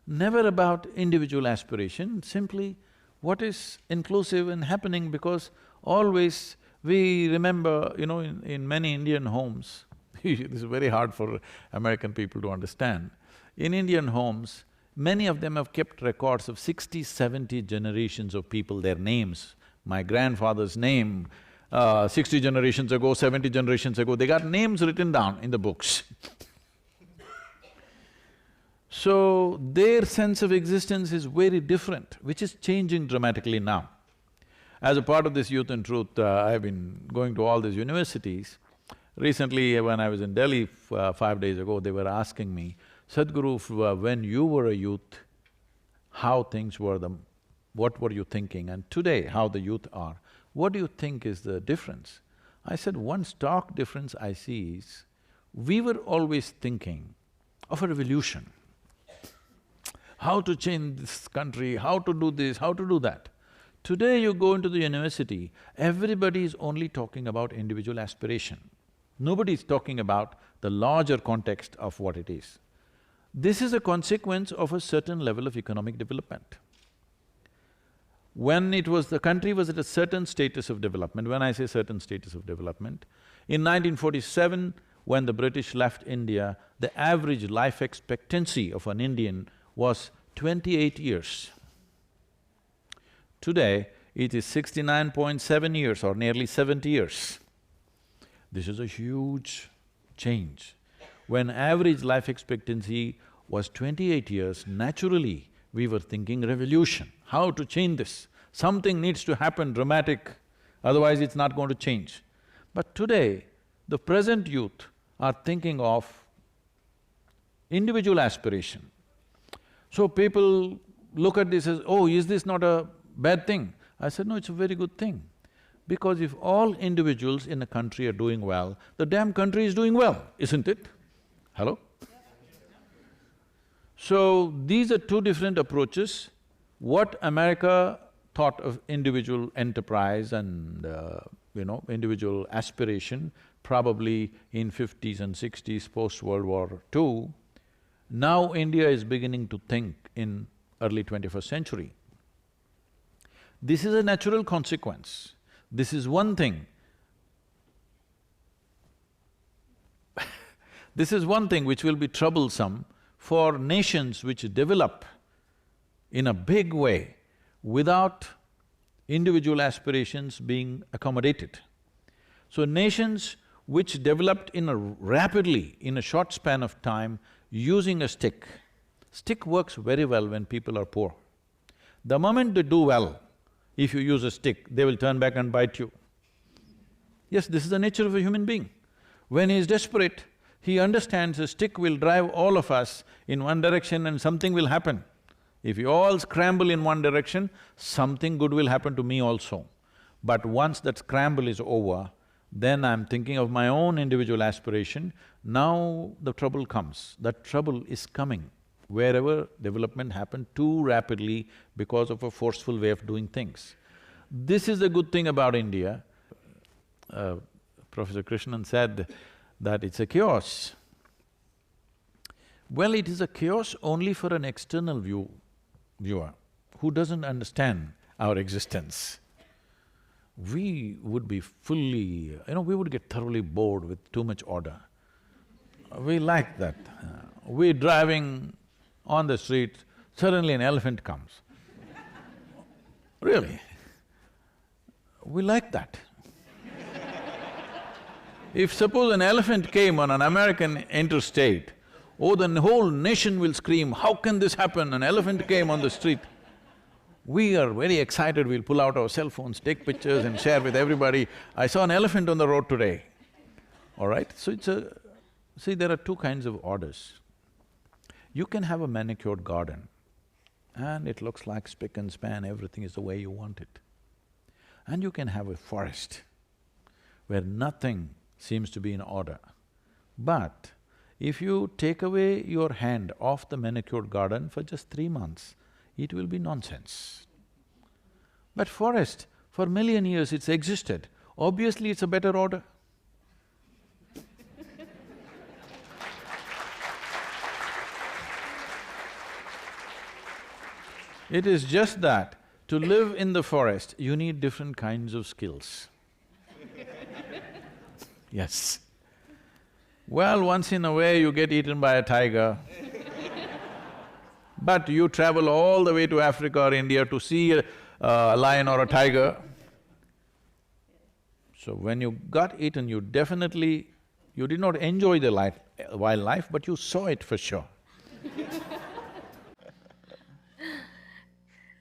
never about individual aspiration, simply what is inclusive and happening, because always we remember, in many Indian homes, This is very hard for American people to understand. In Indian homes, many of them have kept records of 60, 70 generations of people, their names. My grandfather's name, 60 generations ago, 70 generations ago, they got names written down in the books. So, their sense of existence is very different, which is changing dramatically now. As a part of this Youth and Truth, I've been going to all these universities. Recently, when I was in Delhi 5 days ago, they were asking me, Sadhguru, when you were a youth, how things were, what were you thinking? And today, how the youth are, what do you think is the difference? I said, one stark difference I see is, we were always thinking of a revolution. How to change this country, how to do this, how to do that. Today you go into the university, everybody is only talking about individual aspiration. Nobody is talking about the larger context of what it is. This is a consequence of a certain level of economic development. When the country was at a certain status of development, when I say certain status of development, in 1947, when the British left India, the average life expectancy of an Indian was 28 years. Today, it is 69.7 years or nearly 70 years. This is a huge change. When average life expectancy was 28 years, naturally, we were thinking revolution, how to change this. Something needs to happen dramatic, otherwise it's not going to change. But today, the present youth are thinking of individual aspiration. So people look at this as, oh, is this not a bad thing? I said, no, it's a very good thing. Because if all individuals in a country are doing well, the damn country is doing well, isn't it? Hello? So, these are two different approaches. What America thought of individual enterprise and, individual aspiration, probably in 50s and 60s, post-World War II, now India is beginning to think in early 21st century. This is a natural consequence. This is one thing. This is one thing which will be troublesome for nations which develop in a big way without individual aspirations being accommodated. So nations which developed rapidly, in a short span of time, using a stick. Stick works very well when people are poor. The moment they do well, if you use a stick, they will turn back and bite you. Yes, this is the nature of a human being. When he is desperate, he understands a stick will drive all of us in one direction and something will happen. If you all scramble in one direction, something good will happen to me also. But once that scramble is over, then I'm thinking of my own individual aspiration. Now the trouble comes. That trouble is coming wherever development happened too rapidly because of a forceful way of doing things. This is the good thing about India. Professor Krishnan said that it's a chaos. Well, it is a chaos only for an external viewer who doesn't understand our existence. We would be fully… we would get thoroughly bored with too much order. We like that. We're driving on the street, suddenly an elephant comes. Really, we like that. If suppose an elephant came on an American interstate, oh, the whole nation will scream, how can this happen? An elephant came on the street. We are very excited, we'll pull out our cell phones, take pictures and share with everybody. I saw an elephant on the road today, all right? So it's a… see, there are two kinds of orders. You can have a manicured garden and it looks like spick and span, everything is the way you want it. And you can have a forest where nothing seems to be in order. But if you take away your hand off the manicured garden for just 3 months, it will be nonsense. But forest, for a million years it's existed, obviously it's a better order. It is just that to live in the forest, you need different kinds of skills. Yes. Well, once in a way you get eaten by a tiger. But you travel all the way to Africa or India to see a lion or a tiger. So when you got eaten, you definitely… you did not enjoy the wildlife, but you saw it for sure.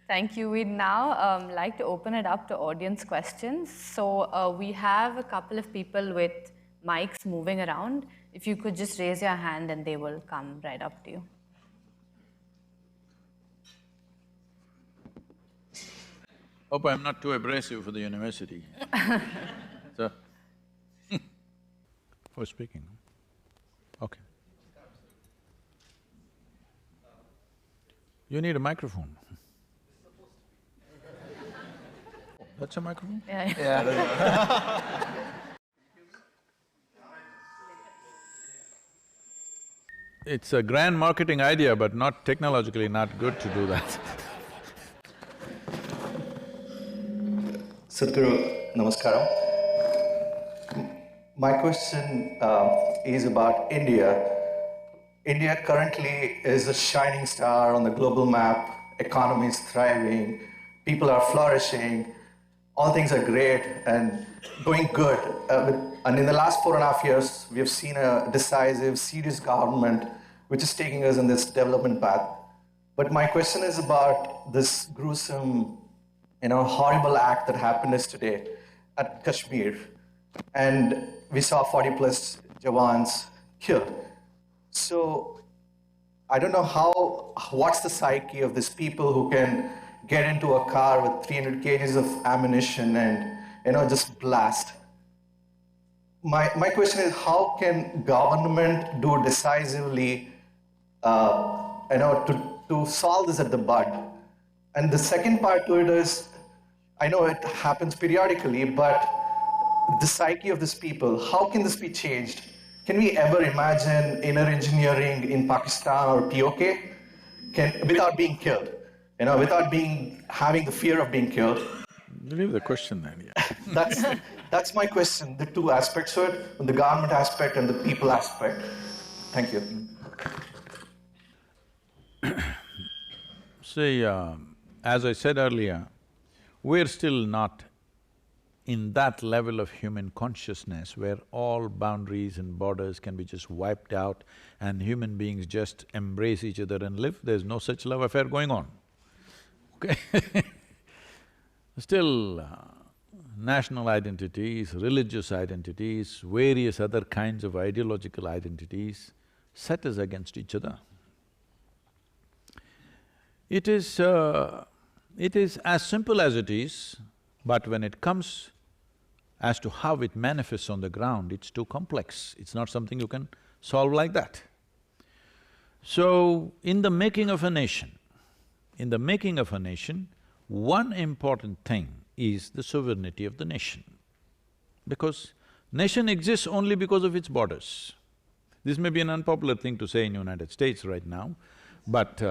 Thank you. We'd now like to open it up to audience questions. So we have a couple of people with mics moving around. If you could just raise your hand and they will come right up to you. Hope I'm not too abrasive for the university. So, for speaking. Okay. You need a microphone. That's a microphone? Yeah. It's a grand marketing idea, but not technologically not good to do that. Sadhguru, namaskaram. My question is about India. India currently is a shining star on the global map. Economy is thriving, people are flourishing, all things are great and going good. And in the last 4.5 years, we have seen a decisive, serious government which is taking us in this development path. But my question is about this gruesome, horrible act that happened yesterday at Kashmir. And we saw 40+ Jawans killed. So I don't know what's the psyche of these people who can get into a car with 300 kgs of ammunition and, just blast. My question is, how can government do decisively, to solve this at the bud? And the second part to it is, I know it happens periodically, but the psyche of these people, how can this be changed? Can we ever imagine inner engineering in Pakistan or POK without being killed? Without having the fear of being killed? Leave the question then, yeah. That's my question, the two aspects to it, the government aspect and the people aspect. Thank you. See, as I said earlier, we're still not in that level of human consciousness where all boundaries and borders can be just wiped out and human beings just embrace each other and live. There's no such love affair going on, okay? Still, national identities, religious identities, various other kinds of ideological identities set us against each other. It is as simple as it is, but when it comes as to how it manifests on the ground, it's too complex. It's not something you can solve like that. So, in the making of a nation, one important thing is the sovereignty of the nation. Because nation exists only because of its borders. This may be an unpopular thing to say in United States right now, but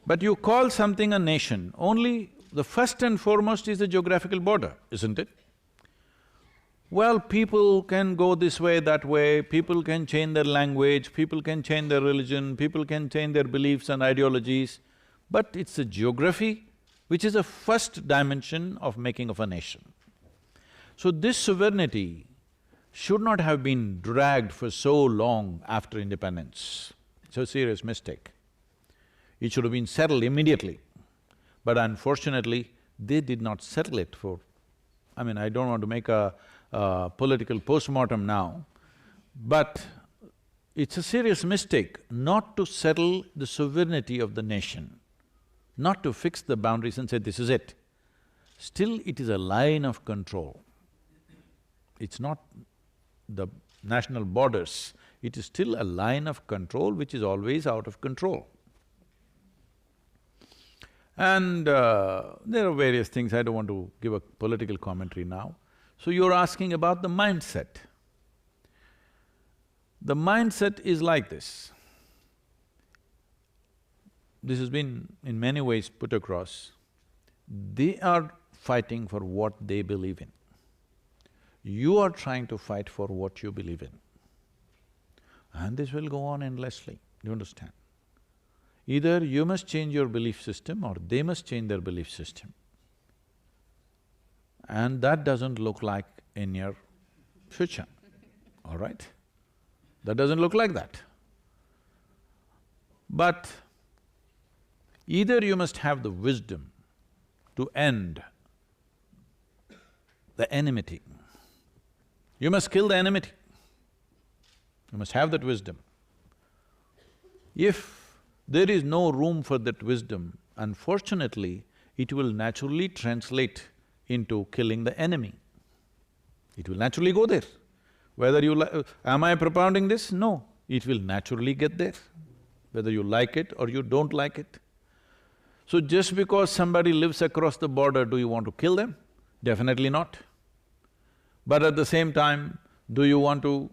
but you call something a nation, only the first and foremost is the geographical border, isn't it? Well, people can go this way, that way, people can change their language, people can change their religion, people can change their beliefs and ideologies, but it's the geography which is the first dimension of making of a nation. So this sovereignty should not have been dragged for so long after independence. It's a serious mistake. It should have been settled immediately. But unfortunately, they did not settle it for… I mean, I don't want to make a political postmortem now, but it's a serious mistake not to settle the sovereignty of the nation, not to fix the boundaries and say, this is it. Still, it is a line of control. It's not the national borders, it is still a line of control which is always out of control. And there are various things, I don't want to give a political commentary now. So you're asking about the mindset. The mindset is like this. This has been in many ways put across. They are fighting for what they believe in. You are trying to fight for what you believe in. And this will go on endlessly, you understand? Either you must change your belief system or they must change their belief system. And that doesn't look like in your future, all right? That doesn't look like that. But either you must have the wisdom to end the enmity. You must kill the enmity. You must have that wisdom. If there is no room for that wisdom, unfortunately, it will naturally translate into killing the enemy. It will naturally go there. Whether you am I propounding this? No, it will naturally get there, whether you like it or you don't like it. So just because somebody lives across the border, do you want to kill them? Definitely not. But at the same time, do you want to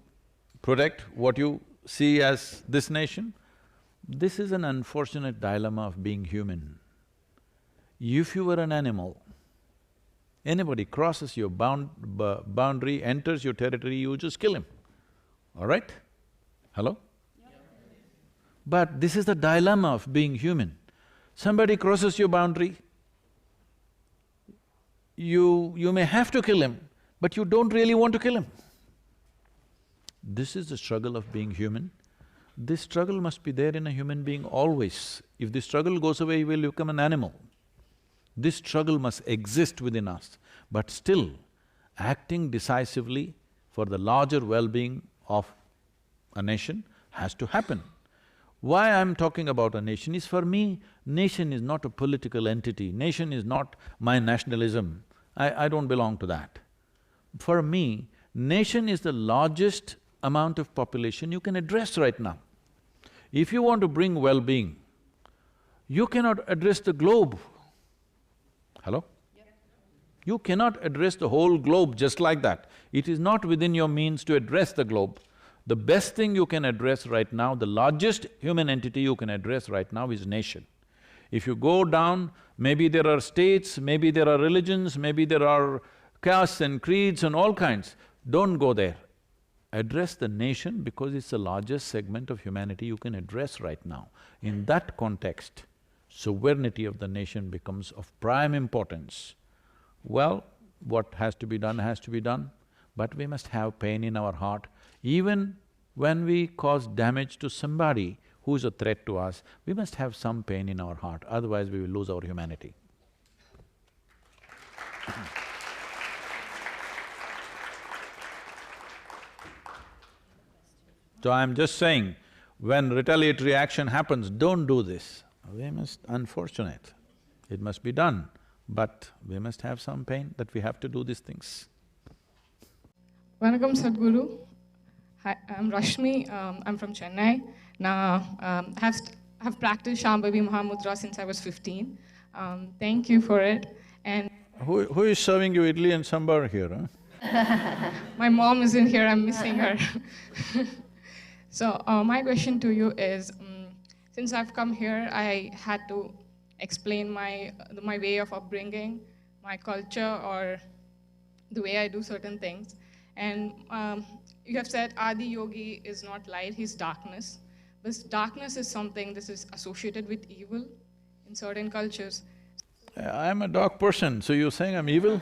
protect what you see as this nation? This is an unfortunate dilemma of being human. If you were an animal, anybody crosses your boundary, enters your territory, you just kill him, all right? Hello? But this is the dilemma of being human. Somebody crosses your boundary, you may have to kill him, but you don't really want to kill him. This is the struggle of being human. This struggle must be there in a human being always. If this struggle goes away, you will become an animal. This struggle must exist within us, but still, acting decisively for the larger well-being of a nation has to happen. Why I'm talking about a nation is, for me, nation is not a political entity, nation is not my nationalism. I don't belong to that. For me, nation is the largest amount of population you can address right now. If you want to bring well-being, you cannot address the globe. Hello? You cannot address the whole globe just like that. It is not within your means to address the globe. The best thing you can address right now, the largest human entity you can address right now is nation. If you go down, maybe there are states, maybe there are religions, maybe there are castes and creeds and all kinds. Don't go there. Address the nation because it's the largest segment of humanity you can address right now. In that context, sovereignty of the nation becomes of prime importance. Well, what has to be done, but we must have pain in our heart. Even when we cause damage to somebody who is a threat to us, we must have some pain in our heart, otherwise we will lose our humanity. So I'm just saying, when retaliatory action happens, don't do this. We must… unfortunate, it must be done, but we must have some pain that we have to do these things. Vanakkam Sadhguru. Hi, I'm Rashmi. I'm from Chennai. Now, have practiced Shambhavi Mahamudra since I was 15. Thank you for it. And Who is serving you idli and sambar here, huh? my mom isn't here. I'm missing her. So my question to you is, since I've come here, I had to explain my way of upbringing, my culture, or the way I do certain things. And you have said Adi Yogi is not light, he's darkness. But darkness is something that is associated with evil in certain cultures. I'm a dark person, so you're saying I'm evil?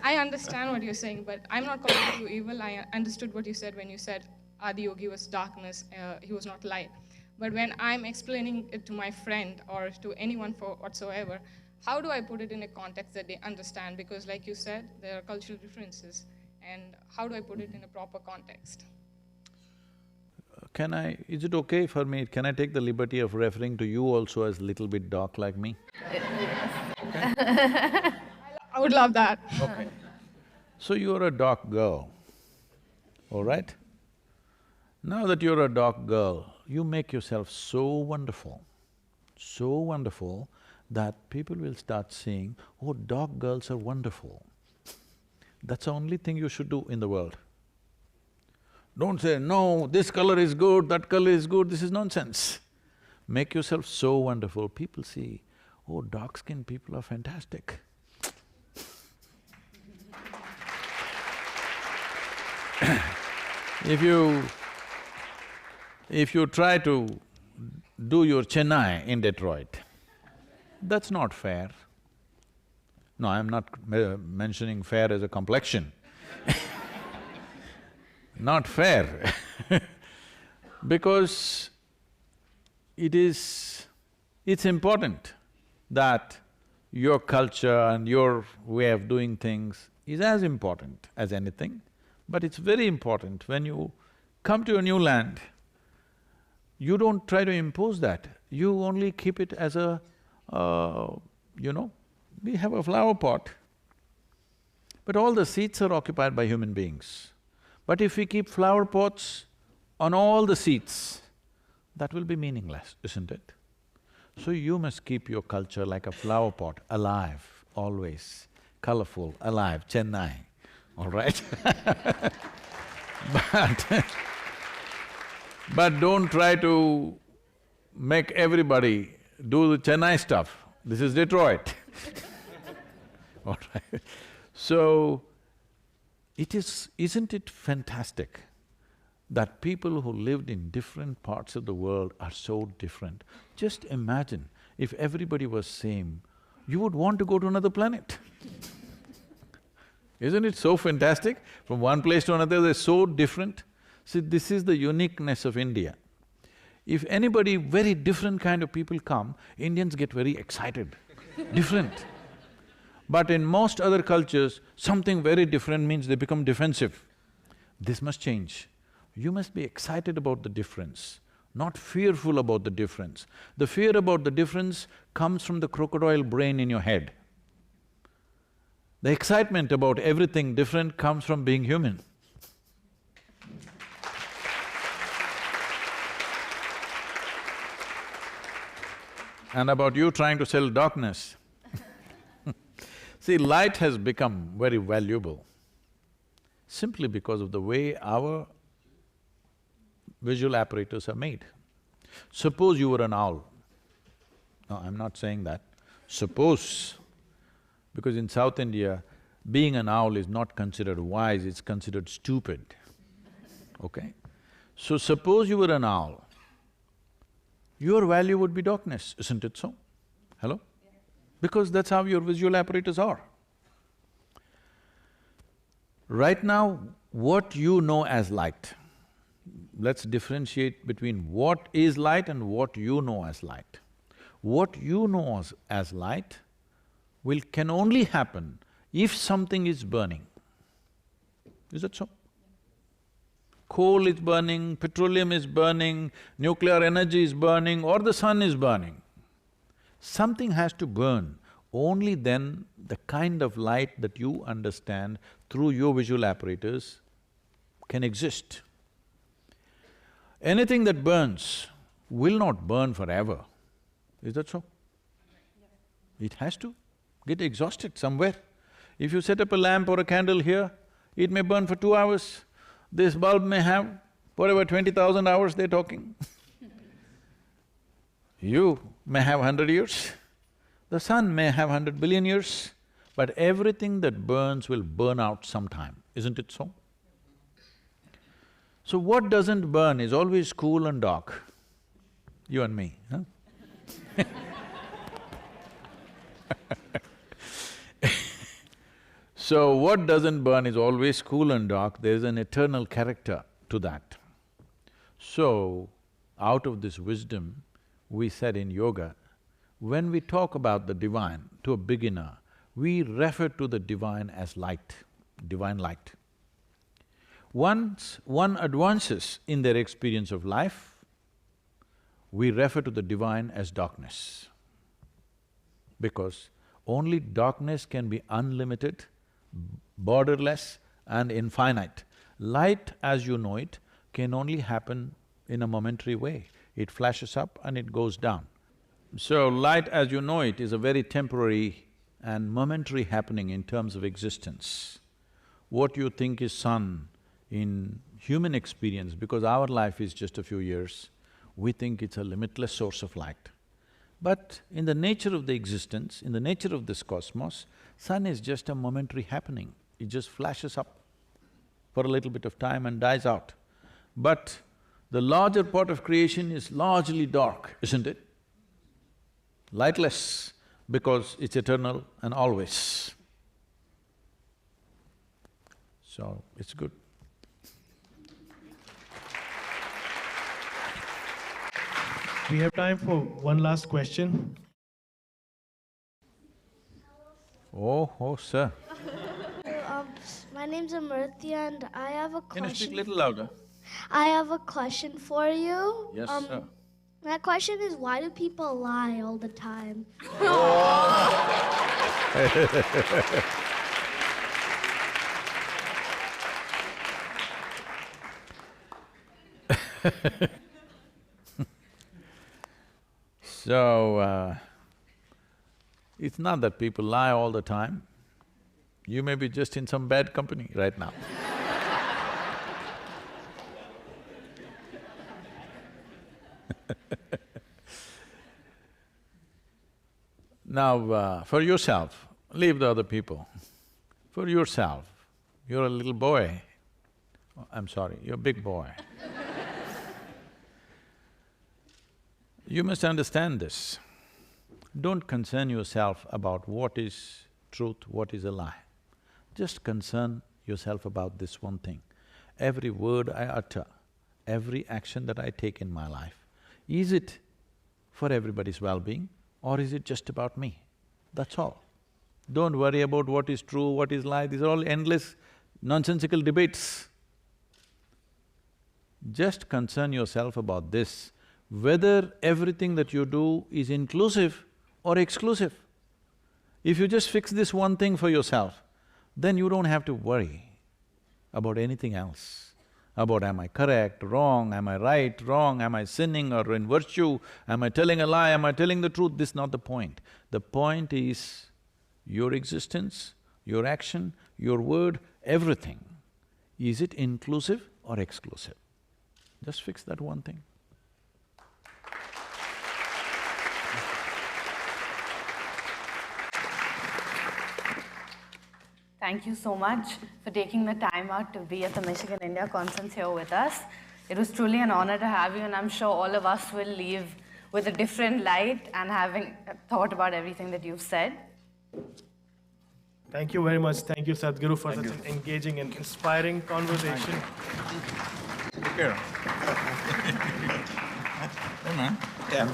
I understand what you're saying, but I'm not calling you evil. I understood what you said when you said Adi Yogi was darkness, he was not light. But when I'm explaining it to my friend or to anyone for whatsoever, how do I put it in a context that they understand? Because like you said, there are cultural differences. And how do I put it in a proper context? Is it okay for me, can I take the liberty of referring to you also as little bit dark like me? I would love that. Okay. So you're a dark girl, all right? Now that you're a dark girl, you make yourself so wonderful that people will start saying, oh, dark girls are wonderful. That's the only thing you should do in the world. Don't say, no, this color is good, that color is good, this is nonsense. Make yourself so wonderful, people see, oh, dark-skinned people are fantastic. If you try to do your Chennai in Detroit, that's not fair. No, I'm not mentioning fair as a complexion. Not fair because it's important that your culture and your way of doing things is as important as anything, but it's very important when you come to a new land, you don't try to impose that, you only keep it as a, we have a flower pot, but all the seats are occupied by human beings. But if we keep flower pots on all the seats, that will be meaningless, isn't it? So you must keep your culture like a flower pot, alive, always, colorful, alive, Chennai, all right? But don't try to make everybody do the Chennai stuff. This is Detroit. All right. So, isn't it fantastic that people who lived in different parts of the world are so different? Just imagine if everybody was same, you would want to go to another planet. Isn't it so fantastic? From one place to another, they're so different. See, this is the uniqueness of India. If anybody, very different kind of people come, Indians get very excited, different. But in most other cultures, something very different means they become defensive. This must change. You must be excited about the difference, not fearful about the difference. The fear about the difference comes from the crocodile brain in your head. The excitement about everything different comes from being human. And about you trying to sell darkness. See, light has become very valuable simply because of the way our visual apparatus are made. Suppose you were an owl. No, I'm not saying that. Suppose, because in South India, being an owl is not considered wise, it's considered stupid, okay? So suppose you were an owl, your value would be darkness, isn't it so? Hello? Because that's how your visual apparatus are. Right now, what you know as light, let's differentiate between what is light and what you know as light. What you know as light can only happen if something is burning. Is that so? Coal is burning, petroleum is burning, nuclear energy is burning, or the sun is burning. Something has to burn, only then the kind of light that you understand through your visual apparatus can exist. Anything that burns will not burn forever, is that so? It has to get exhausted somewhere. If you set up a lamp or a candle here, it may burn for 2 hours. This bulb may have whatever 20,000 hours they're talking. You may have 100 years, the sun may have 100 billion years, but everything that burns will burn out sometime, isn't it so? So what doesn't burn is always cool and dark, you and me, huh? So what doesn't burn is always cool and dark, there's an eternal character to that. So, out of this wisdom, we said in yoga, when we talk about the divine to a beginner, we refer to the divine as light, divine light. Once one advances in their experience of life, we refer to the divine as darkness. Because only darkness can be unlimited, borderless and infinite. Light, as you know it, can only happen in a momentary way. It flashes up and it goes down. So light, as you know it, is a very temporary and momentary happening in terms of existence. What you think is sun in human experience, because our life is just a few years, we think it's a limitless source of light. But in the nature of the existence, in the nature of this cosmos, sun is just a momentary happening. It just flashes up for a little bit of time and dies out. But The larger part of creation is largely dark, isn't it? Lightless, because it's eternal and always. So, it's good. We have time for one last question. Oh, sir. My name's Amriti and I have a Can you speak question. a little louder? I have a question for you. Yes, sir. My question is, why do people lie all the time? So, it's not that people lie all the time. You may be just in some bad company right now. Now, for yourself, leave the other people. For yourself, you're a little boy. Oh, I'm sorry, you're a big boy. You must understand this. Don't concern yourself about what is truth, what is a lie. Just concern yourself about this one thing. Every word I utter, every action that I take in my life, is it for everybody's well-being or is it just about me? That's all. Don't worry about what is true, what is lie, these are all endless, nonsensical debates. Just concern yourself about this, whether everything that you do is inclusive or exclusive. If you just fix this one thing for yourself, then you don't have to worry about anything else. About am I correct, wrong, am I right, wrong, am I sinning or in virtue, am I telling a lie, am I telling the truth, this is not the point. The point is your existence, your action, your word, everything. Is it inclusive or exclusive? Just fix that one thing. Thank you so much for taking the time out to be at the Michigan India Conference here with us. It was truly an honor to have you, and I'm sure all of us will leave with a different light and having thought about everything that you've said. Thank you very much. Thank you, Sadhguru, for such an engaging and inspiring conversation. Take care. Hey man. Yeah.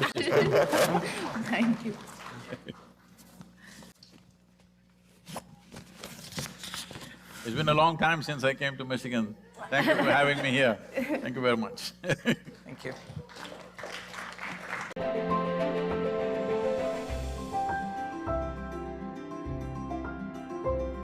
Thank you. It's been a long time since I came to Michigan. Thank you for having me here. Thank you very much. Thank you.